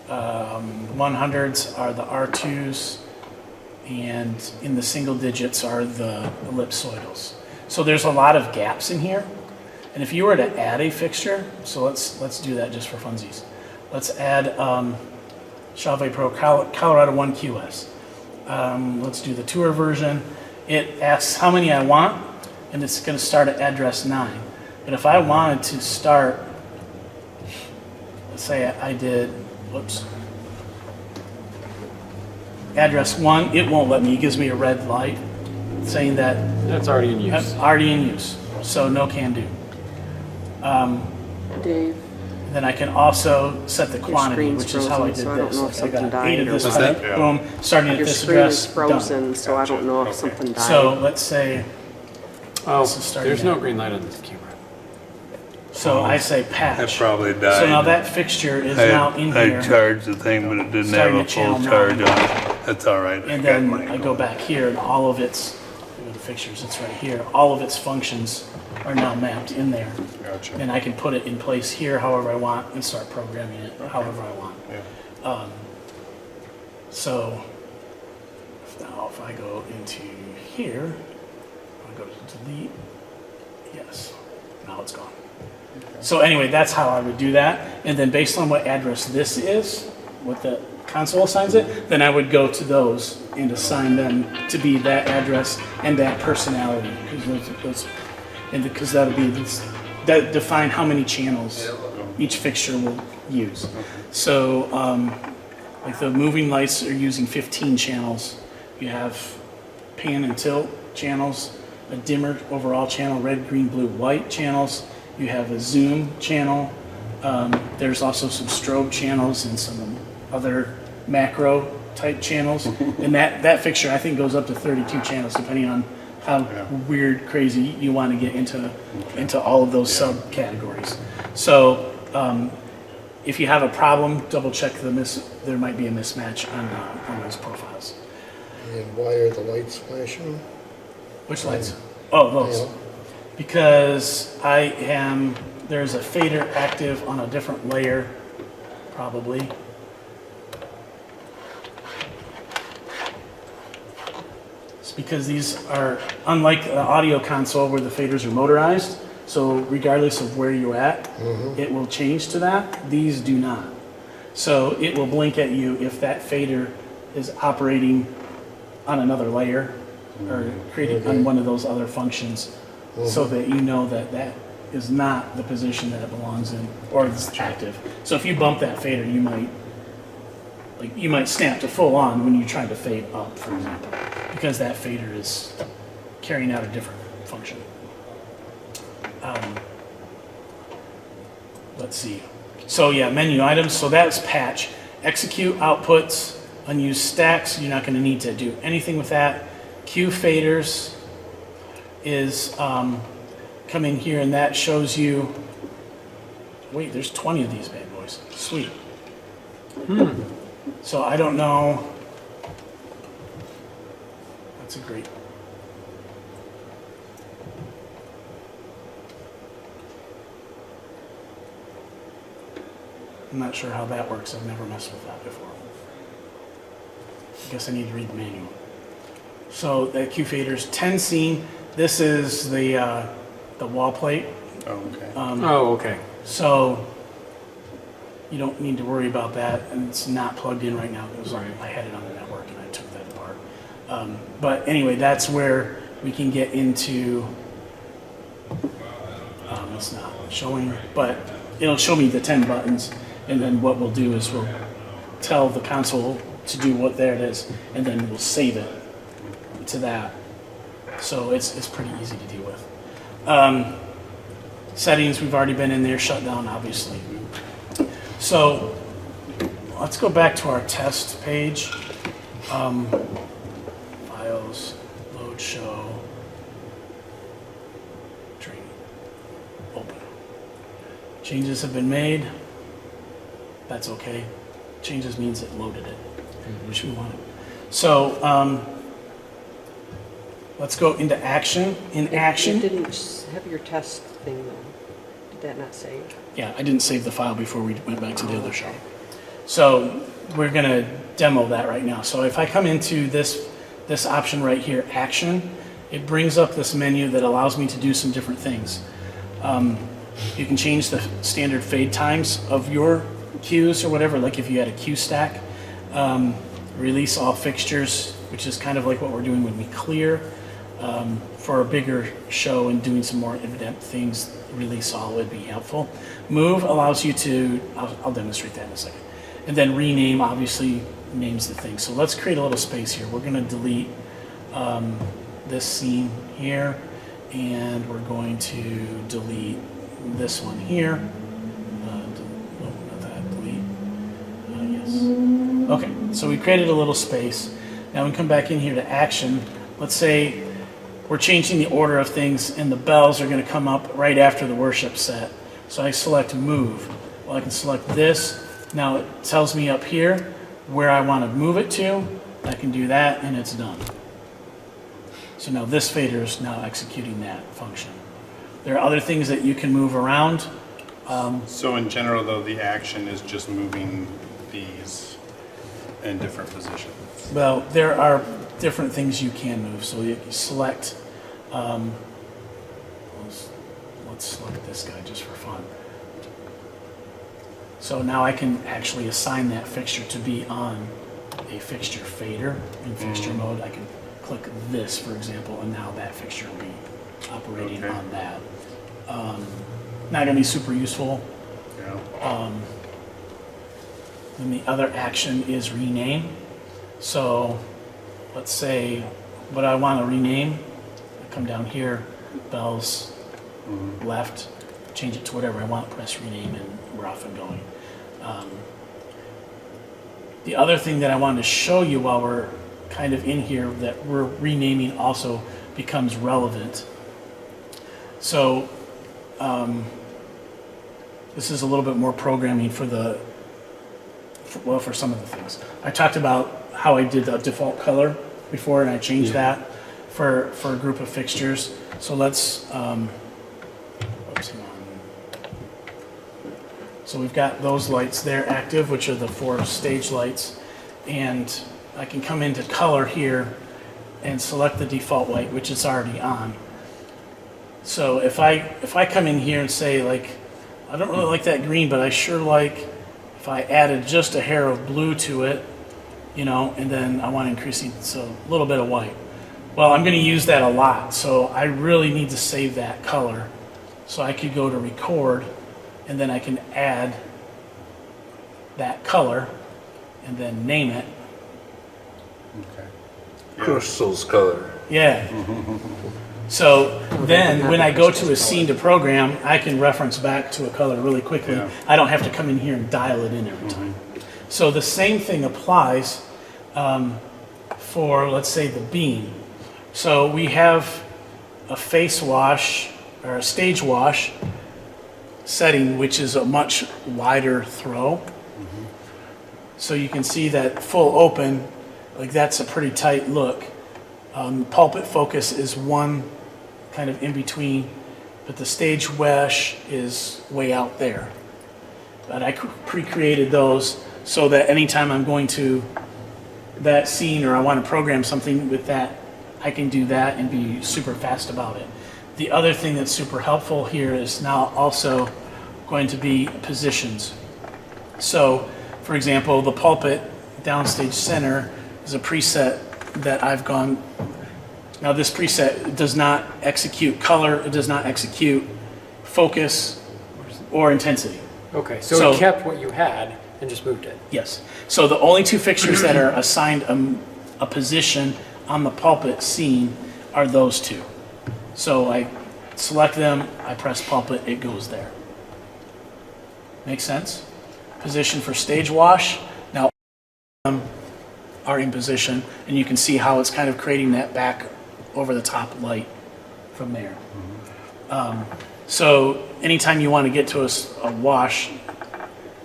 100s are the R2s, and in the single digits are the ellipsoidals. So there's a lot of gaps in here. And if you were to add a fixture, so let's do that just for funsies. Let's add Chauvet Pro Colorado 1 QS. Let's do the tour version. It asks how many I want, and it's going to start at address 9. But if I wanted to start, let's say I did, address 1, it won't let me. It gives me a red light saying that That's already in use. that's already in use, so no can do. Dave, Then I can also set the Your quantity, screen's which is how I frozen, did so I don't this. know Like, if I got something 8 of died or this what. type, Yeah. boom, starting at your this screen address, is done. frozen, so I don't know if Okay. something died. So let's say, Oh, This is starting there's no now. green light on this camera. so I say That patch. probably died. So now that fixture is now in I here, charged the thing, but it didn't have Starting a at channel full charge 9. on it. That's all right. and got then mine I go going. back here and all of its, look at the fixtures, it's right here, all of its functions are now mapped in there. Gotcha. And I can put it in place here however I want and start programming it however I want. Yeah. So now if I go into here, I go to delete, yes, now it's gone. So anyway, that's how I would do that. And then based on what address this is, what the console assigns it, then I would go to those and assign them to be that address and that personality, because that'll be that define how many channels each fixture will use. So, like the moving lights are using 15 channels. You have pan and tilt channels, a dimmer overall channel, red, green, blue, white channels. You have a zoom channel. There's also some strobe channels and some other macro type channels. And that fixture, I think, goes up to 32 channels, depending on how weird, crazy you want to get into all of those subcategories. So if you have a problem, double check there might be a mismatch on those profiles. And why are the lights flashing? Which lights? Oh, those. Yeah. Because there's a fader active on a different layer, probably. It's because these are, unlike the audio console where the faders are motorized, so regardless of where you're at, it will change to that. These do not. So it will blink at you if that fader is operating on another layer or creating on one of those other functions, so that you know that is not the position that it belongs in, or it's active. So if you bump that fader, you might snap to full on when you try to fade up, for example, because that fader is carrying out a different function. Let's see. So yeah, menu items. So that's patch. Execute outputs, unused stacks. You're not going to need to do anything with that. Cue faders is come in here, and that shows you. Wait, there's 20 of these bad boys. Sweet. So I don't know. That's a great. I'm not sure how that works. I've never messed with that before. I guess I need to read the manual. So the Q faders 10 scene. This is the wall plate. Oh, okay. Okay. So you don't need to worry about that, and it's not plugged in right now because I had it on the network and I took that apart. But anyway, that's where we can get into. It's not showing, but it'll show me the 10 buttons, and then what we'll do is we'll tell the console to do what there it is, and then we'll save it to that. So it's pretty easy to deal with. Settings, we've already been in there. Shutdown, obviously. So let's go back to our test page. Files, load show, training, open. Changes have been made. That's okay. Changes means it loaded it, which we wanted. So let's go into action. In action. You didn't have your test thing though. Did that not save? Yeah, I didn't save the file before we went back to the other show. So we're going to demo that right now. So if I come into this option right here, action, it brings up this menu that allows me to do some different things. You can change the standard fade times of your cues or whatever, like if you had a cue stack. Release all fixtures, which is kind of like what we're doing when we clear. For a bigger show and doing some more in-depth things, release all would be helpful. Move allows you to, I'll demonstrate that in a second. And then rename obviously names the thing. So let's create a little space here. We're going to delete this scene here, and we're going to delete this one here. No, not that, delete. Yes. Okay, so we created a little space. Now we come back in here to action. Let's say we're changing the order of things, and the bells are going to come up right after the worship set. So I select move. Well, I can select this. Now it tells me up here where I want to move it to. I can do that, and it's done. So now this fader is now executing that function. There are other things that you can move around. So in general, though, the action is just moving these in different positions. Well, there are different things you can move. So you select, let's select this guy just for fun. So now I can actually assign that fixture to be on a fixture fader in fixture mode. I can click this, for example, and now that fixture will be operating Okay. on that. Not gonna be super useful. Yeah. Then the other action is rename. So let's say what I want to rename, I come down here, bells, left, change it to whatever I want, press rename, and we're off and going. The other thing that I wanted to show you while we're kind of in here that we're renaming also becomes relevant. So this is a little bit more programming for for some of the things. I talked about how I did the default color before, and I changed that for a group of fixtures. So let's, oops, hang on. So we've got those lights there active, which are the 4 stage lights. And I can come into color here and select the default light, which is already on. So if I come in here and say, like, I don't really like that green, but I sure like if I added just a hair of blue to it, you know, and then I want to increase it, so a little bit of white. Well, I'm going to use that a lot, so I really need to save that color. So I could go to record, and then I can add that color, and then name it. Okay. Crystal's color. Yeah. So then, when I go to a scene to program, I can reference back to a color really quickly. Yeah. I don't have to come in here and dial it in every time. So the same thing applies for, let's say, the beam. So we have a face wash or a stage wash setting, which is a much wider throw. So you can see that full open, like that's a pretty tight look. Pulpit focus is one kind of in between, but the stage wash is way out there. But I pre-created those so that anytime I'm going to that scene or I want to program something with that, I can do that and be super fast about it. The other thing that's super helpful here is now also going to be positions. So, for example, the pulpit downstage center is a preset that I've gone. Now this preset does not execute color, it does not execute focus or intensity. Okay, so So- it kept what you had and just moved it. Yes. So the only 2 fixtures that are assigned a position on the pulpit scene are those 2. So I select them, I press pulpit, it goes there. Make sense? Position for stage wash. Now are in position, and you can see how it's kind of creating that back over the top light from there. So anytime you want to get to a wash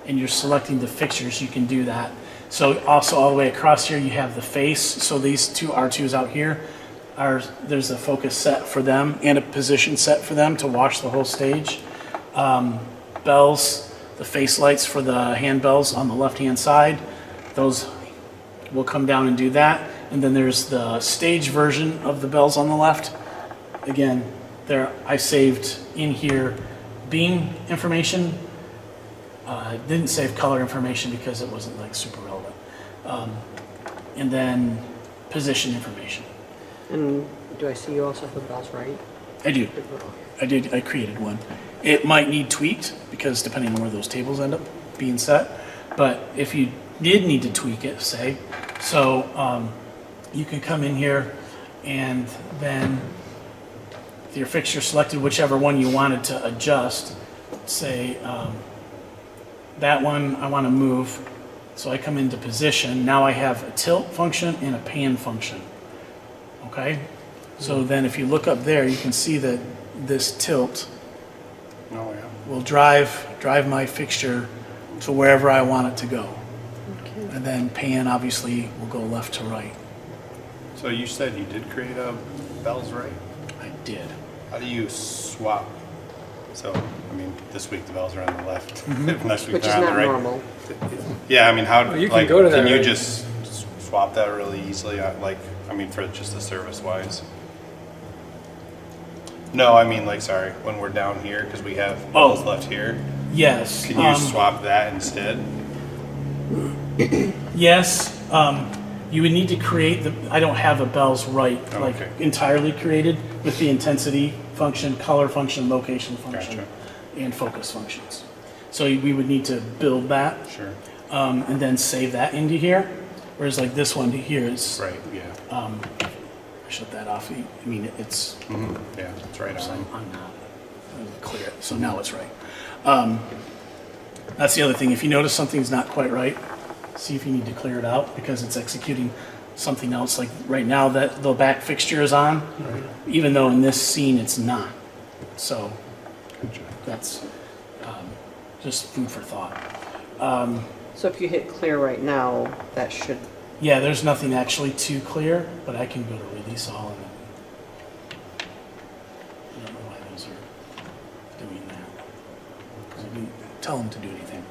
and you're selecting the fixtures, you can do that. So also all the way across here, you have the face. So these 2 R2s out here, there's a focus set for them and a position set for them to wash the whole stage. Bells, the face lights for the handbells on the left-hand side, those will come down and do that. And then there's the stage version of the bells on the left. Again, there I saved in here beam information. Didn't save color information because it wasn't like super relevant. And then position information. And do I see you also put bells right? I do. I created one. It might need tweaked because depending on where those tables end up being set. But if you did need to tweak it, say, so you can come in here and then with your fixture selected, whichever one you wanted to adjust, say that one I want to move. So I come into position. Now I have a tilt function and a pan function. Okay? So then if you look up there, you can see that this tilt Oh, yeah. will drive my fixture to wherever I want it to go. And then pan obviously will go left to right. So you said you did create a bells right? I did. How do you swap? So, I mean, this week the bells are on the left, next week Which is they're on the not right. normal. Yeah, I mean, how, you can like, go to can that you right. just swap that really easily? Like, I mean, for just the service wise? No, I mean, like, sorry, when we're down here, because we have bells left here. Yes. Can you swap that instead? Yes, you would need to create I don't have a bells right, like Okay. entirely created with the intensity function, color function, location function, Gotcha. and focus functions. So we would need to build that, Sure. and then save that into here. Whereas like this one here is, Right, yeah. shut that off. I mean, it's, Yeah, it's right I'm on. not, I'm gonna clear it, so now it's right. That's the other thing. If you notice something's not quite right, see if you need to clear it out because it's executing something else. Like right now that the back fixture is on, even though in this scene it's not. So that's just food for thought. So if you hit clear right now, that should, Yeah, there's nothing actually too clear, but I can go to release all and I don't know why those are doing that. Because I didn't tell them to do anything.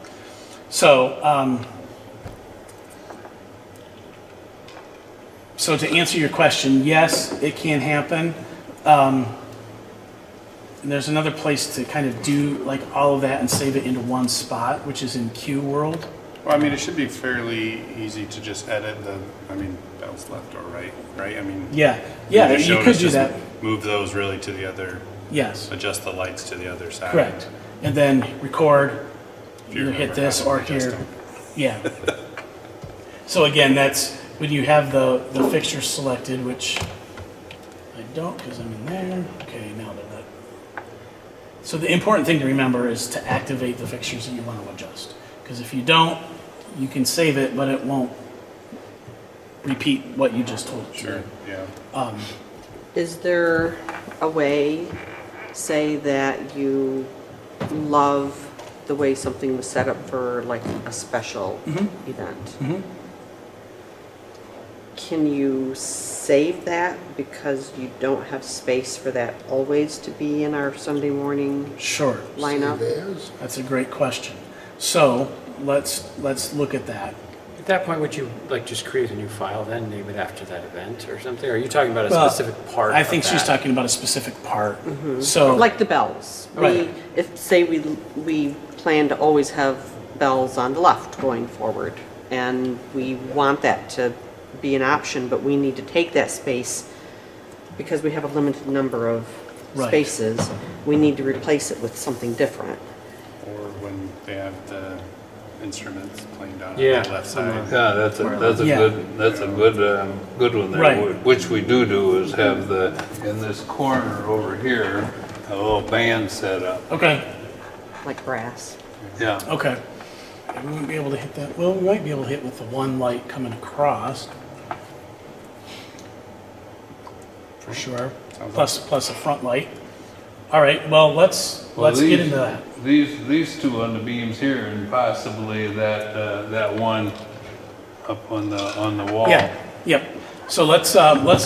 So to answer your question, yes, it can happen. And there's another place to kind of do like all of that and save it into one spot, which is in Q World. Well, I mean, it should be fairly easy to just edit bells left or right, right? I mean. Yeah, just you showed could us do just that. Move those really to the other, Yes, adjust the lights to the other side. correct. And then record, If you either hit remember this how to or adjust here. them. Yeah. So again, that's when you have the fixture selected, which I don't because I'm in there. Okay, now they're not. So the important thing to remember is to activate the fixtures that you want to adjust. Because if you don't, you can save it, but it won't repeat what you just told it to Sure, do. yeah. is there a way, say that you love the way something was set up for like a special event? Can you save that because you don't have space for that always to be in our Sunday morning Sure. lineup? Save as. That's a great question. So let's look at that. At that point, would you like just create a new file then, name it after that event or something? Or are you talking about a Well, specific part I think of she's that? talking about a specific part. So Like the bells. Right. If, say, we plan to always have bells on the left going forward, and we want that to be an option, but we need to take that space because we have a limited number of Right. spaces, we need to replace it with something different. Or when they have the instruments playing down on Yeah, the left side. Yeah, that's a Yeah. good one there. Right. Which we do is have in this corner over here, a little band set up. okay. Like brass. Yeah. Okay. We won't be able to hit that. Well, we might be able to hit with the one light coming across. For sure. Plus a front light. All right, well, let's get into that. These two on the beams here, and possibly that one up on the wall. Yeah, yep. So let's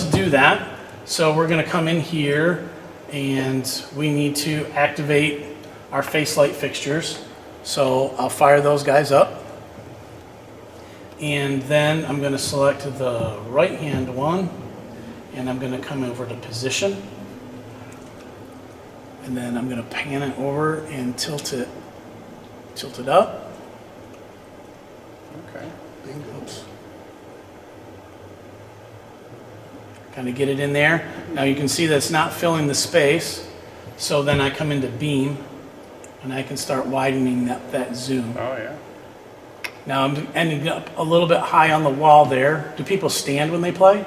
do that. So we're gonna come in here and we need to activate our face light fixtures. So I'll fire those guys up. And then I'm gonna select the right-hand one and I'm gonna come over to position. And then I'm gonna pan it over and tilt it up. Okay. Oops. Kind of get it in there. Now you can see that it's not filling the space. So then I come into beam and I can start widening that zoom. Oh, yeah. Now I'm ending up a little bit high on the wall there. Do people stand when they play?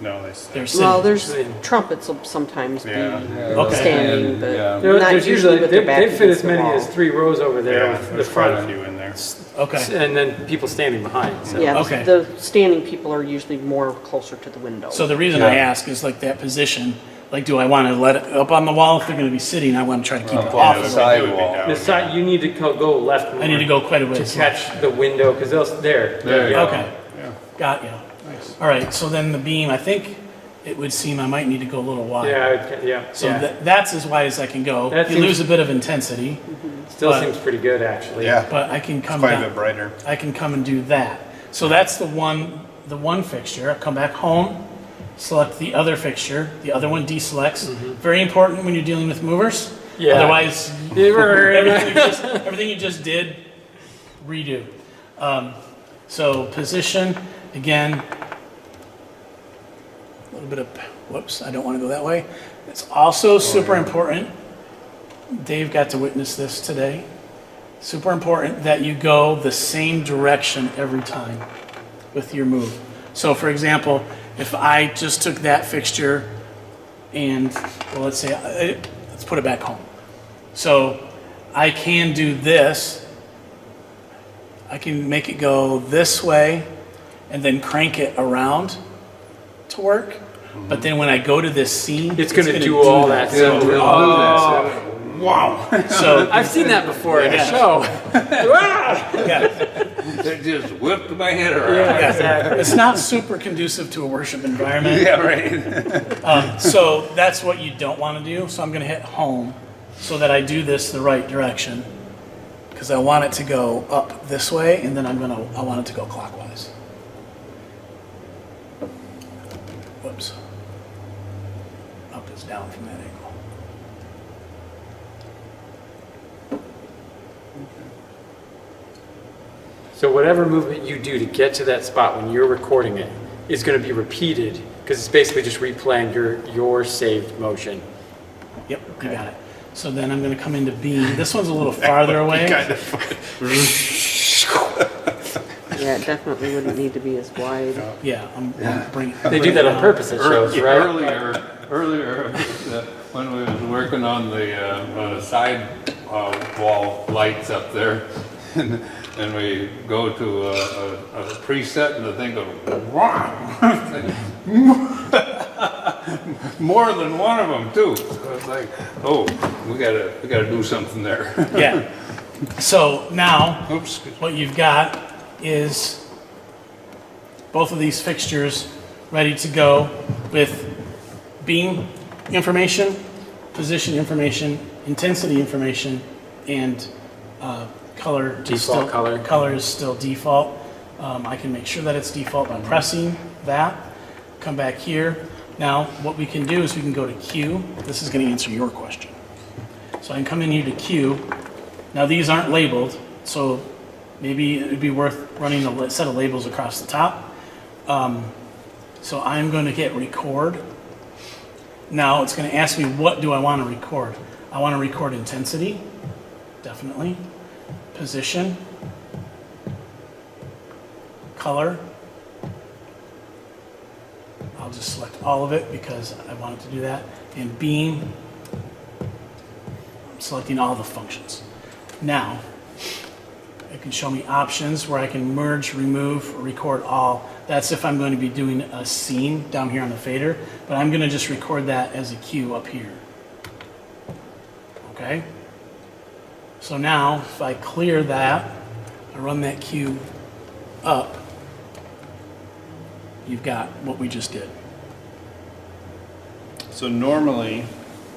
No, They're sitting. Well, there's trumpets will sometimes be Yeah. Okay. standing, but Yeah. not There's usually usually, with their back they fit against as the many wall. as 3 rows over there Yeah, with the there's quite a front. few in there. Okay. And then people standing behind, so. Yeah, Okay. the standing people are usually more closer to the window. So the reason I ask is like that position. Like, do I want to let it up on the wall if they're going to be sitting? I want to try to keep it Up off. on the of it. sidewall. The side, you need to go left more. I need to go quite a to ways. catch the window, because there. There you go. Okay. Yeah. Got you. Nice. All right. So then the beam, I think it would seem I might need to go a little wider. Yeah, So yeah. that's as wide as I can go. That You seems- lose a bit of intensity, Still but- seems pretty good, actually. Yeah, but I can come quite a down. bit brighter. I can come and do that. So that's the one fixture. I come back home, select the other fixture. The other one deselects. Very important when you're dealing with movers. Yeah. Otherwise, everything you just did, redo. So position, again, a little bit of, whoops, I don't want to go that way. It's also super important, Dave got to witness this today, super important that you go the same direction every time with your move. So for example, if I just took that fixture and, well, let's put it back home. So I can do this. I can make it go this way and then crank it around to work. But then when I go to this scene, It's going to do all that. Yeah, we'll Oh. do that. Wow. So I've seen that before in a Yeah. show. yeah, They just whipped my head around. Yeah, exactly. it's not super conducive to a worship environment. Yeah, right. So that's what you don't want to do. So I'm going to hit home so that I do this the right direction because I want it to go up this way, and then I want it to go clockwise. Whoops. Up is down from that angle. So whatever movement you do to get to that spot when you're recording it is going to be repeated because it's basically just replaying your saved motion. Yep, you got it. So then I'm going to come into beam. This one's a little farther away. Yeah, it definitely wouldn't need to be as wide. Yeah, I'm bringing. They do that on purpose, it shows, right? Earlier, when we was working on the side wall lights up there, and we go to a preset and the thing goes, wow. More than one of them too. So it's like, oh, we gotta do something there. Yeah. So now, Oops. what you've got is both of these fixtures ready to go with beam information, position information, intensity information, and color. Default color. Color is still default. I can make sure that it's default by pressing that. Come back here. Now, what we can do is we can go to Q. This is going to answer your question. So I can come in here to Q. Now, these aren't labeled, so maybe it would be worth running a set of labels across the top. So I'm going to hit record. Now it's going to ask me, what do I want to record? I want to record intensity, definitely. Position, color. I'll just select all of it because I want it to do that. And beam, I'm selecting all the functions. Now, it can show me options where I can merge, remove, or record all. That's if I'm going to be doing a scene down here on the fader, but I'm going to just record that as a cue up here. Okay? So now, if I clear that, I run that cue up, you've got what we just did. So normally,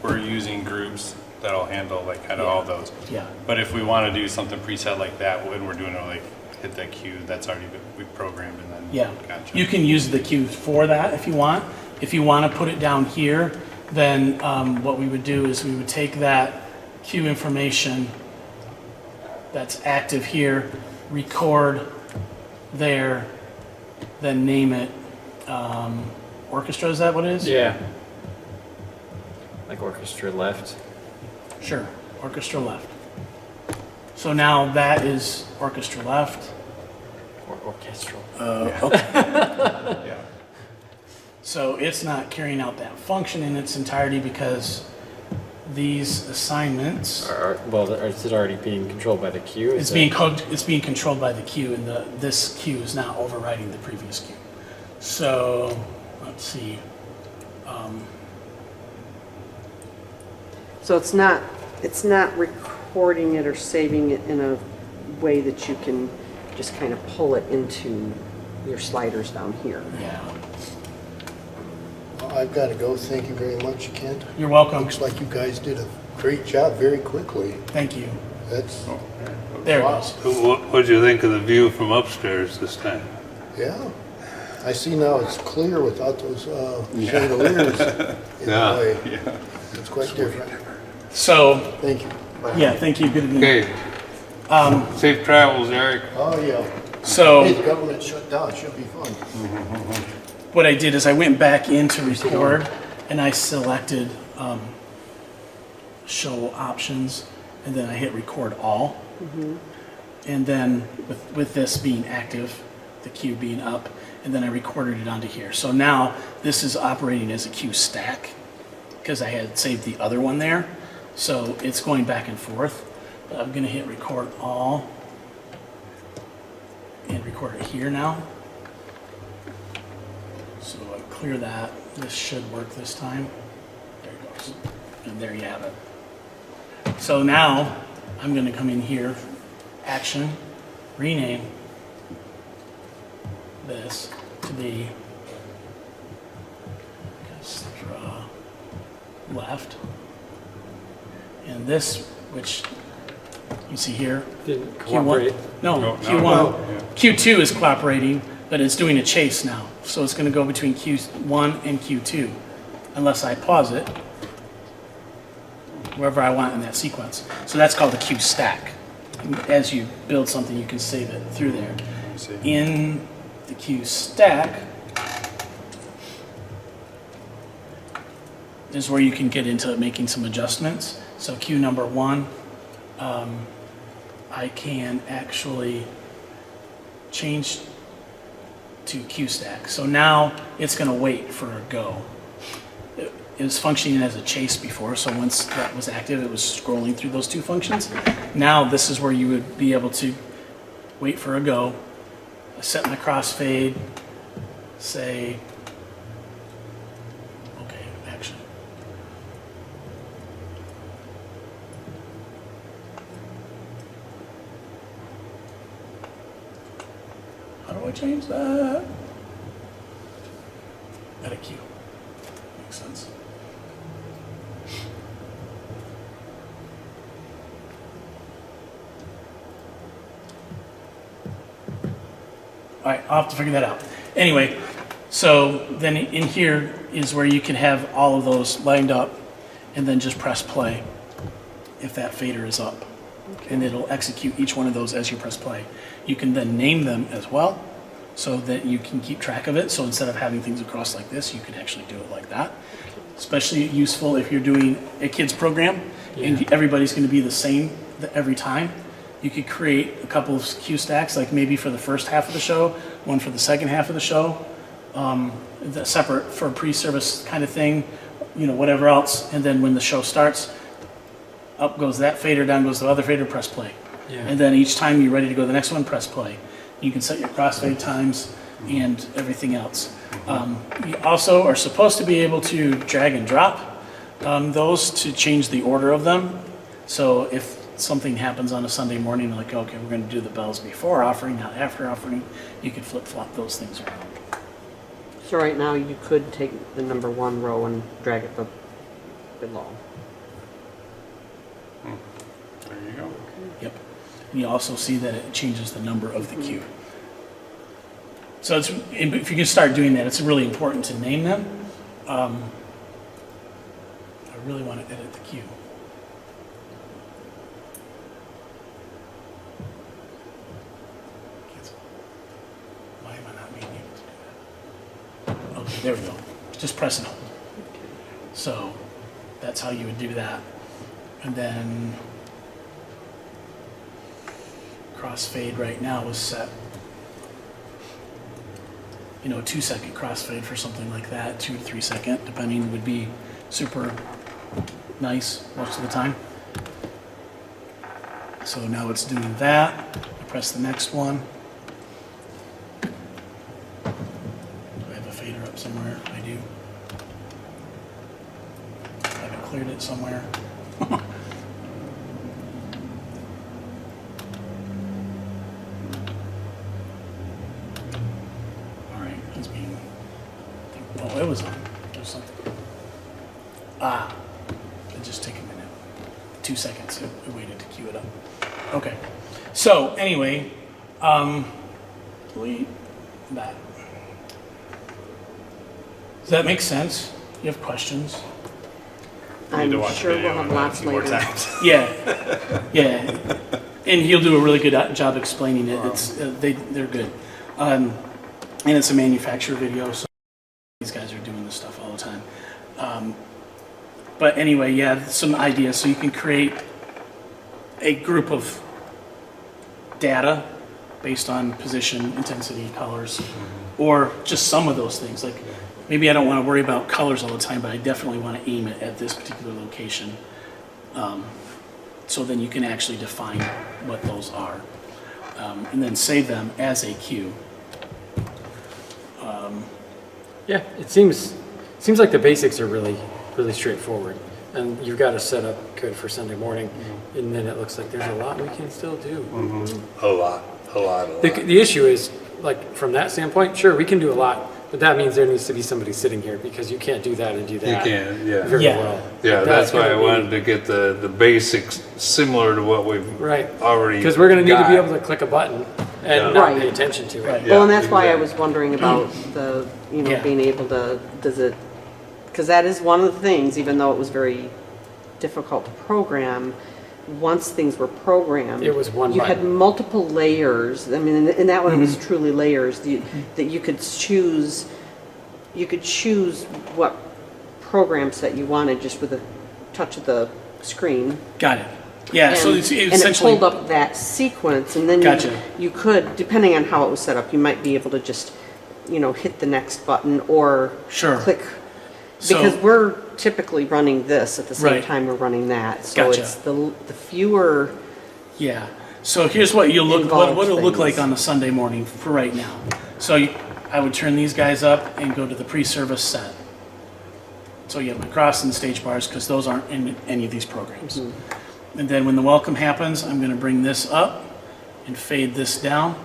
we're using groups that'll handle like kind of all those. Yeah. But if we want to do something preset like that, when we're doing it, like hit that cue, that's already been, we programmed and then. Yeah. Gotcha. You can use the cue for that if you want. If you want to put it down here, then what we would do is we would take that cue information that's active here, record there, then name it orchestra, is that what it is? Yeah. Like orchestra left. Sure, orchestra left. So now that is orchestra left. Or orchestral. Okay. Yeah. So it's not carrying out that function in its entirety because these assignments, Well, is it already being controlled by the cue? it's being controlled by the cue, and this cue is now overriding the previous cue. So let's see. So it's not recording it or saving it in a way that you can just kind of pull it into your sliders down here. Yeah, Well, I've got to go. Thank you very much, Kent. you're welcome. Looks like you guys did a great job very quickly. Thank you. That's, There it goes. What'd you think of the view from upstairs this time? yeah. I see now it's clear without those chandeliers in the way. Yeah. It's quite different. So, Thank you. Bye. yeah, thank you, good evening. Okay. Safe travels, Eric. Oh, yeah. So, Hey, the government shut down, should be fun. what I did is I went back in to record, and I selected show options, and then I hit record all. And then with this being active, the queue being up, and then I recorded it onto here. So now this is operating as a queue stack because I had saved the other one there. So it's going back and forth. But I'm going to hit record all and record it here now. So I clear that. This should work this time. There it goes. And there you have it. So now I'm going to come in here, action, rename this to be extra left. And this, which you see here, Didn't Q1. cooperate. No, No, Q1. yeah. Q2 is cooperating, but it's doing a chase now. So it's going to go between Q1 and Q2, unless I pause it, wherever I want in that sequence. So that's called a Q stack. As you build something, you can save it through there. see. In the Q stack is where you can get into making some adjustments. So Q number 1, I can actually change to Q stack. So now it's going to wait for a go. It was functioning as a chase before, so once that was active, it was scrolling through those two functions. Now this is where you would be able to wait for a go, set my crossfade, say, okay, action. How do I change that? Add a Q. Makes sense. All right, I'll have to figure that out. Anyway, so then in here is where you can have all of those lined up and then just press play if that fader is up. And it'll execute each one of those as you press play. You can then name them as well so that you can keep track of it. So instead of having things across like this, you can actually do it like that. Especially useful if you're doing a kids program and everybody's going to be the same every time. You could create a couple of Q stacks, like maybe for the first half of the show, one for the second half of the show, separate for a pre-service kind of thing, you know, whatever else. And then when the show starts, up goes that fader, down goes the other fader, press play. Yeah. And then each time you're ready to go to the next one, press play. You can set your crossfade times and everything else. You also are supposed to be able to drag and drop those to change the order of them. So if something happens on a Sunday morning, like, okay, we're going to do the bells before offering, not after offering, you can flip-flop those things around. So right now, you could take the number 1 row and drag it below. There you go. Yep. And you also see that it changes the number of the queue. So it's, if you can start doing that, it's really important to name them. I really want to edit the queue. Cancel. Why am I not being able to do that? Okay, there we go. Just press and hold. So that's how you would do that. And then crossfade right now is set, you know, a 2-second crossfade for something like that, 2 to 3 second, depending, would be super nice most of the time. So now it's doing that. I press the next one. Do I have a fader up somewhere? I do. I haven't cleared it somewhere. Oh, it was on. There's something. It just took a minute. 2 seconds. It waited to queue it up. Okay. So anyway, delete that. Does that make sense? You have questions? Need to I'm watch the sure we'll video have and lots see more later. times. Yeah. And he'll do a really good job explaining it. It's they're good, and it's a manufacturer video, so these guys are doing this stuff all the time. But anyway, yeah, some ideas. So you can create a group of data based on position, intensity, colors, or just some of those things. Like maybe I don't want to worry about colors all the time, but I definitely want to aim it at this particular location. So then you can actually define what those are, and then save them as a queue. Yeah, it seems like the basics are really straightforward, and you've got it set up good for Sunday morning, and then it looks like there's a lot we can still do. A lot. The issue is, like, from that standpoint, sure, we can do a lot, but that means there needs to be somebody sitting here, because you can't do that and do You that can, yeah. very Yeah. well. Yeah, that's why I gonna be- wanted to get the basics similar to what we've Right, already because we're gonna need to be got. able to click a button and Yeah. not Right. pay attention to it. Right. Well, and that's why I exactly. was wondering about the, Yeah. being able to, because that is one of the things, even though it was very difficult to program, once things were programmed. It was one You had button. multiple layers. I mean, in that one, it was truly layers, that you could choose what programs that you wanted just with a touch of the screen. Got it. Yeah. So it's And it essentially pulled up that sequence, and then Gotcha. you could, depending on how it was set up, you might be able to just, hit the next button or Sure. click. So- Because we're typically running this at the same Right. time we're running that. So Gotcha. it's the fewer, Yeah. So here's what you'll look Involved what it'll look things. like on a Sunday morning for right now. So I would turn these guys up and go to the pre-service set. So you have my cross and stage bars because those aren't in any of these programs. And then when the welcome happens, I'm going to bring this up and fade this down.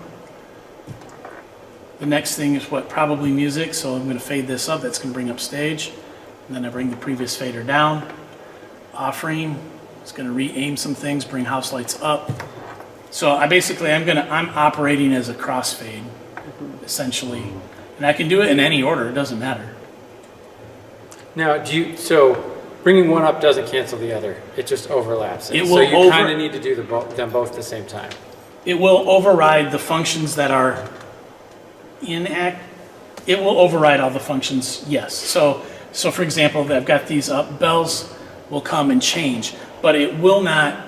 The next thing is probably music, so I'm going to fade this up. That's going to bring up stage. And then I bring the previous fader down. Offering, it's going to re-aim some things, bring house lights up. So I'm operating as a crossfade, essentially. And I can do it in any order, it doesn't matter. Now, so bringing one up doesn't cancel the other, it just overlaps. It So will you kind of need to do them both at the same time. It will override the functions that are it will override all the functions, yes. So for example, I've got these up, bells will come and change, but it will not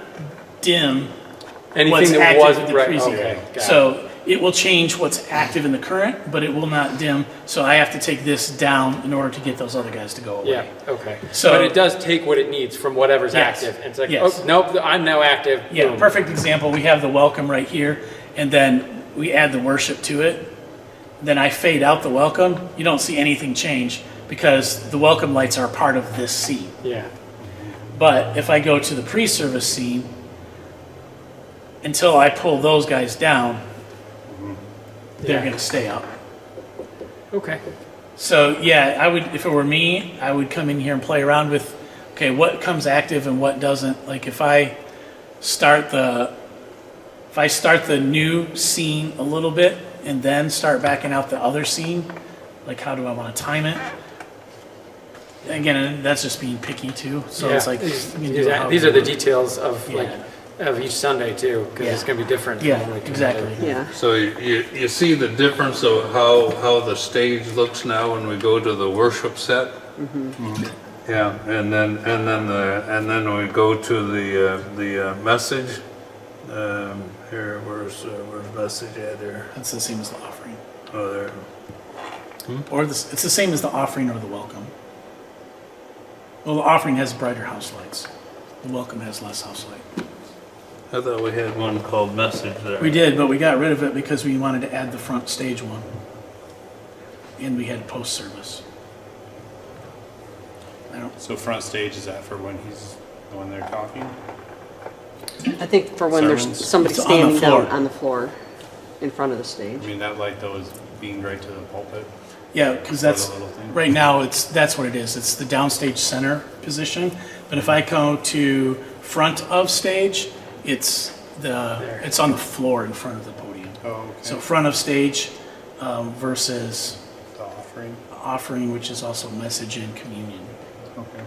dim what's Anything that active wasn't in the right, previous. okay, got it. So it will change what's active in the current, but it will not dim. So I have to take this down in order to get those other guys to go away. Yeah, okay. So- But it does take what it needs from whatever's Yes. active. And it's like, Yes. oh, nope, I'm now active. Yeah, Boom. perfect example. We have the welcome right here, and then we add the worship to it. Then I fade out the welcome. You don't see anything change because the welcome lights are part of this scene. Yeah, But if I go to the pre-service scene, until I pull those guys down, they're Yeah. going to stay up. okay. So yeah, I would, if it were me, I would come in here and play around with, okay, what comes active and what doesn't. Like if I start the new scene a little bit and then start backing out the other scene, like how do I want to time it? Again, that's just being picky too. So it's Yeah. like These you can do it however these you are the want. details of Yeah. of each Sunday too, because it's Yeah. going to be different. Yeah, from one to exactly. another. yeah. So you see the difference of how the stage looks now when we go to the worship set? Yeah, and then we go to the message. Here, where's message at there? That's the same as the offering. Oh, there. Or it's the same as the offering or the welcome. Well, the offering has brighter house lights. The welcome has less house light. I thought we had one called message there. We did, but we got rid of it because we wanted to add the front stage one. And we had post-service. So front stage, is that for when they're talking? I think for when there's Sermons? somebody It's on the standing down floor. on the floor in front of the stage. I mean, that light though is beamed right to the pulpit. Yeah, because that's, For the little thing. right now, that's what it is. It's the downstage center position. But if I go to front of stage, it's on the floor in front of the podium. Oh, okay. So front of stage versus The offering. offering, which is also message and communion. Okay.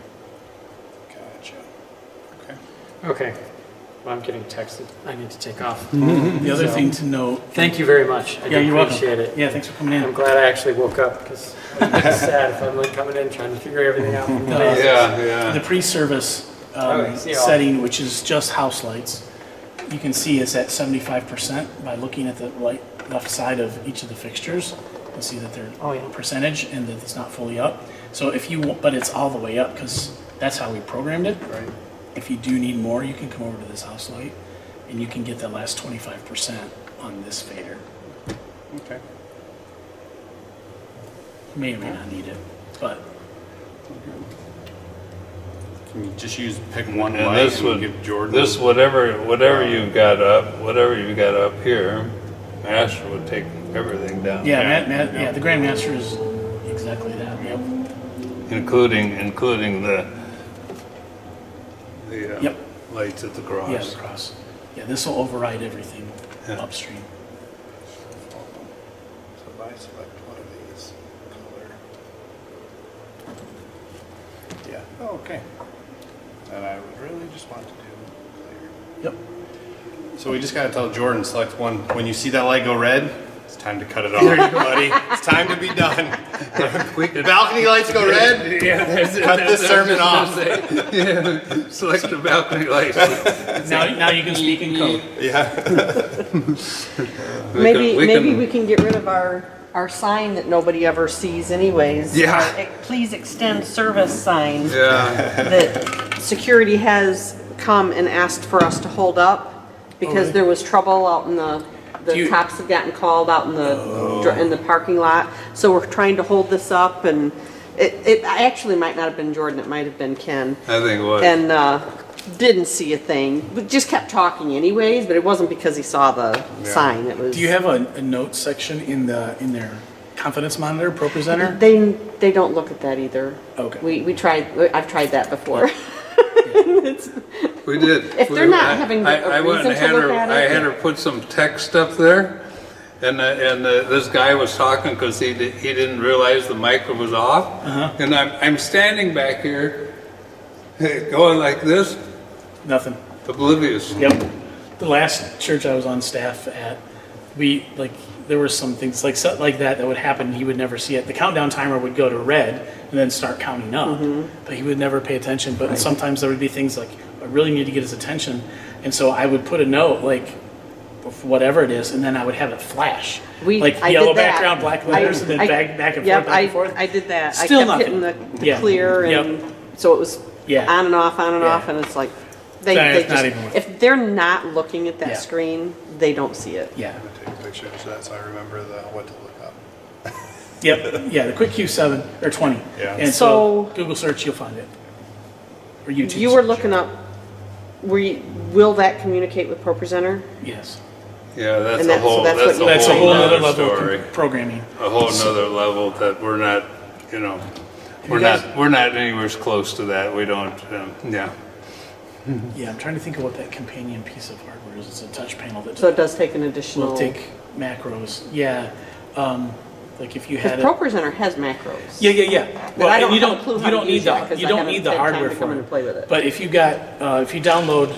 Got Okay. Well, I'm getting texted. I need to take off. The other thing to note. Thank you very much. I Yeah, do you're welcome. appreciate it. Yeah, thanks for coming I'm in. glad I actually woke up because it's sad if I'm like coming in trying to figure everything out. from the basics. Yeah, The yeah. pre-service I see all. setting, which is just house lights, you can see it's at 75% by looking at the left side of each of the fixtures. You'll see that they're Oh, yeah. percentage and that it's not fully up. So if you, but it's all the way up because that's how we programmed it. Right. If you do need more, you can come over to this house light and you can get the last 25% on this fader. Okay. You may or may not need it, but Can you just pick one And light this and would, give Jordan? this, whatever you've got up here, Master would take everything down. yeah, yeah, the Grandmaster is exactly that. Yep. Including the Yep. lights at the cross. Yeah, the cross. Yeah, this will override everything Yeah. upstream. So if I select one of these, color. Yeah, oh, okay. And I would really just want to do clear. Yep. So we just gotta tell Jordan, select one. When you see that light go red, it's time to cut it off. There you go, buddy. It's time to be done. The balcony lights go red, cut this sermon off. Select the balcony lights. Now you can speak in code. Yeah. Maybe we can get rid of our sign that nobody ever sees anyways. Yeah. Our, Please extend service sign Yeah, that security has come and asked for us to hold up because really? there was trouble out in the Do you- cops had gotten called out in the parking lot. So we're trying to hold this up and it actually might not have been Jordan, it might have been Ken. I think it was. And didn't see a thing, but just kept talking anyways, but it wasn't because he saw the sign, it was. Do you have a notes section in their confidence monitor, ProPresenter? They don't look at that either. Okay. I've tried that before. We did. If they're not having a went and reason to look at it. I had her put some text up there, and this guy was talking because he didn't realize the mic was off, and I'm standing back here, going like this, Nothing. oblivious. Yep. The last church I was on staff at, there were some things like that would happen. He would never see it. The countdown timer would go to red and then start counting up, but he would never pay attention. But sometimes there would be things like I really need to get his attention, and so I would put a note of whatever it is, and then I would have it flash, I yellow did that. background, black letters, and then back and forth, Yep, back and forth. I did that. Still I kept nothing. hitting the Yeah. clear, and Yep. so it was Yeah. on and off, Yeah. and it's like Sorry, they it's not just even worth if they're not looking at that Yeah. screen, they don't see it. Yeah. I'm gonna take a picture of that so I remember what to look up. Yep. Yeah. The quick Q7 or 20. Yeah. And so Google search, you'll find it. Or YouTube. You were search. looking up. Will that communicate with ProPresenter? Yes. Yeah, that's And a that's- so whole, that's that's what a you- That's a whole nother other level story. of programming. A whole nother level that we're not, we're not anywhere close to that. We don't, yeah. Yeah, I'm trying to think of what that companion piece of hardware is. It's a touch panel that So it does take an additional. will take macros. Yeah. Like if you Because had it. ProPresenter has macros. Yeah. But I and don't you have a don't clue you how to don't need use it the 'cause you I don't haven't need the had time hardware to come for in it. and play with it. But if you download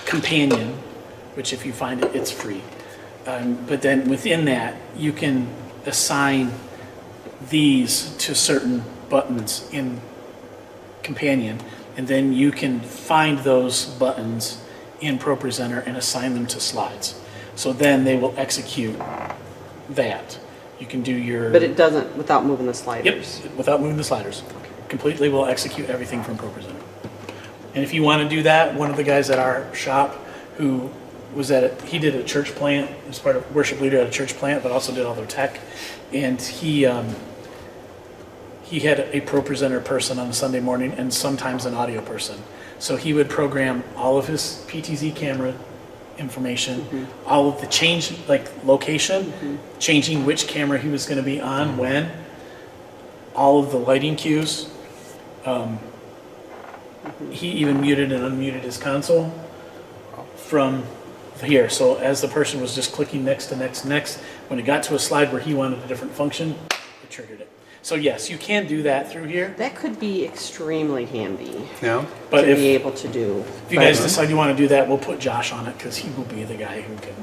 Companion, which if you find it, it's free. But then within that, you can assign these to certain buttons in Companion, and then you can find those buttons in ProPresenter and assign them to slides. So then they will execute that. You can do your... But it doesn't without moving the Yep, sliders. without moving the sliders. Completely will execute everything from ProPresenter. And if you want to do that, one of the guys at our shop who he did a church plant, was part of worship leader at a church plant, but also did all their tech. And he had a ProPresenter person on a Sunday morning and sometimes an audio person. So he would program all of his PTZ camera information, all of the change, location, changing which camera he was going to be on, when, all of the lighting cues. He even muted and unmuted his console from here. So as the person was just clicking next to next, when it got to a slide where he wanted a different function, it triggered it. So yes, you can do that through here, That could be extremely handy Yeah. but to if be able to do. you guys decide you want to do that, we'll put Josh on it because he will be the guy who can,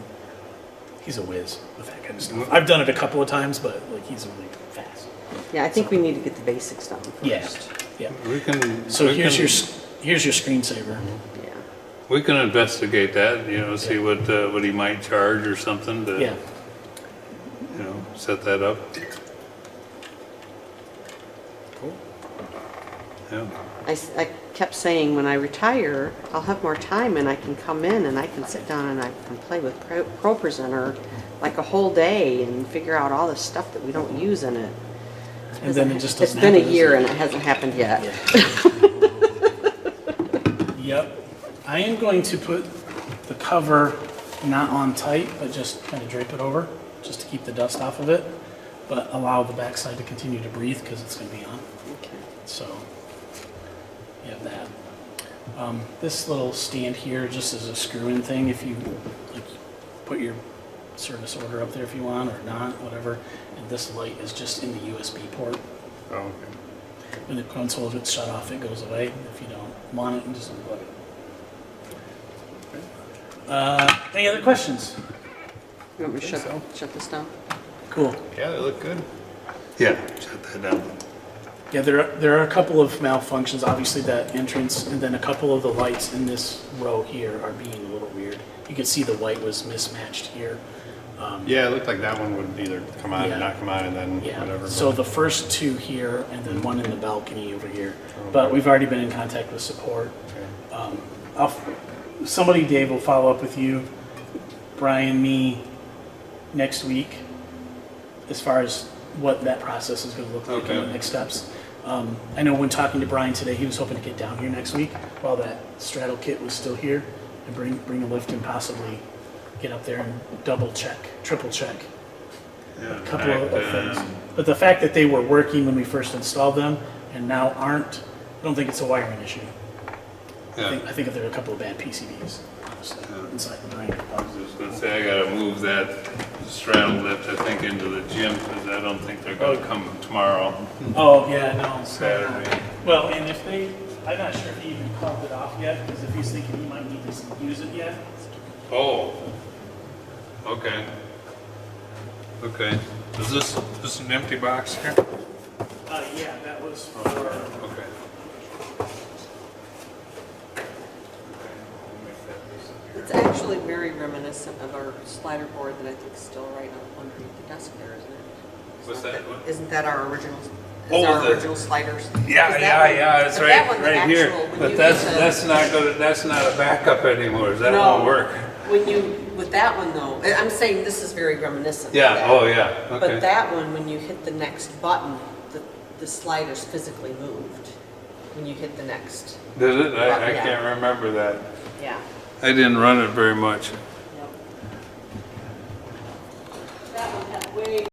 he's a whiz with that kind of stuff. I've done it a couple of times, but like he's really fast. Yeah, I think we need to get the basics done first. Yeah, yeah. We can. So we here's can- here's your screensaver. Yeah. We can investigate that, see what he might charge or something to, Yeah, set that up. cool. Yeah. I kept saying, when I retire, I'll have more time and I can come in and I can sit down and I can play with ProPresenter like a whole day and figure out all the stuff that we don't use in it. And then it just It's doesn't been a happen, year does and it hasn't happened yet. Yep. I am going to put the cover not on tight, but just kind of drape it over, just to keep the dust off of it, but allow the backside to continue to breathe because it's going to be on. Okay. So you have that. This little stand here just is a screw-in thing. If you like, put your service order up there if you want or not, whatever. And this light is just in the USB port. Oh, okay. When the console gets shut off, it goes away. If you don't want it, you just unplug it. Any other questions? You want me to shut this down? Cool. Yeah, they look good. Yeah, shut that down. Yeah, there are a couple of malfunctions. Obviously, that entrance, and then a couple of the lights in this row here are being a little weird. You can see the white was mismatched here. Yeah, it looked like that one would either come on Yeah. and not come on, and then Yeah. whatever. So the first two here, and then one in the balcony over here. But we've already been in contact with support. Somebody, Dave, will follow up with you, Brian, me, next week, as far as what that process is going to look like and the Okay. next steps. I know when talking to Brian today, he was hoping to get down here next week while that straddle kit was still here and bring a lift and possibly get up there and double check, triple check Yeah, a couple of in fact, things. But the fact that they were working when we first installed them and now aren't, I don't think it's a wiring issue. Yeah. I think that there are a couple of bad PCBs honestly, inside the brain. I was just gonna say, I gotta move that straddle lift, I think, into the gym, because I don't think they're gonna come tomorrow, Oh, yeah, no. Saturday. Well, and if they, I'm not sure if he even called it off yet, because if he's thinking he might need to use it yet. Oh, okay. Okay, is this an empty box here? Yeah, that was for, Okay. It's actually very reminiscent of our slider board that I think is still right underneath the desk there, isn't it? What's that? Isn't that our original, Oh, our the- original sliders? Yeah, Is that yeah, one- yeah, it's but that right, one, right here. actual, when But you that's, get the- that's not good, that's not a backup anymore, that won't work. When you, with that one though, I'm saying this is very reminiscent of Yeah, that. oh, yeah, But okay. that one, when you hit the next button, the slider's physically moved when you hit the next. Did it? I Yeah. can't remember that. Yeah. I didn't run it very much.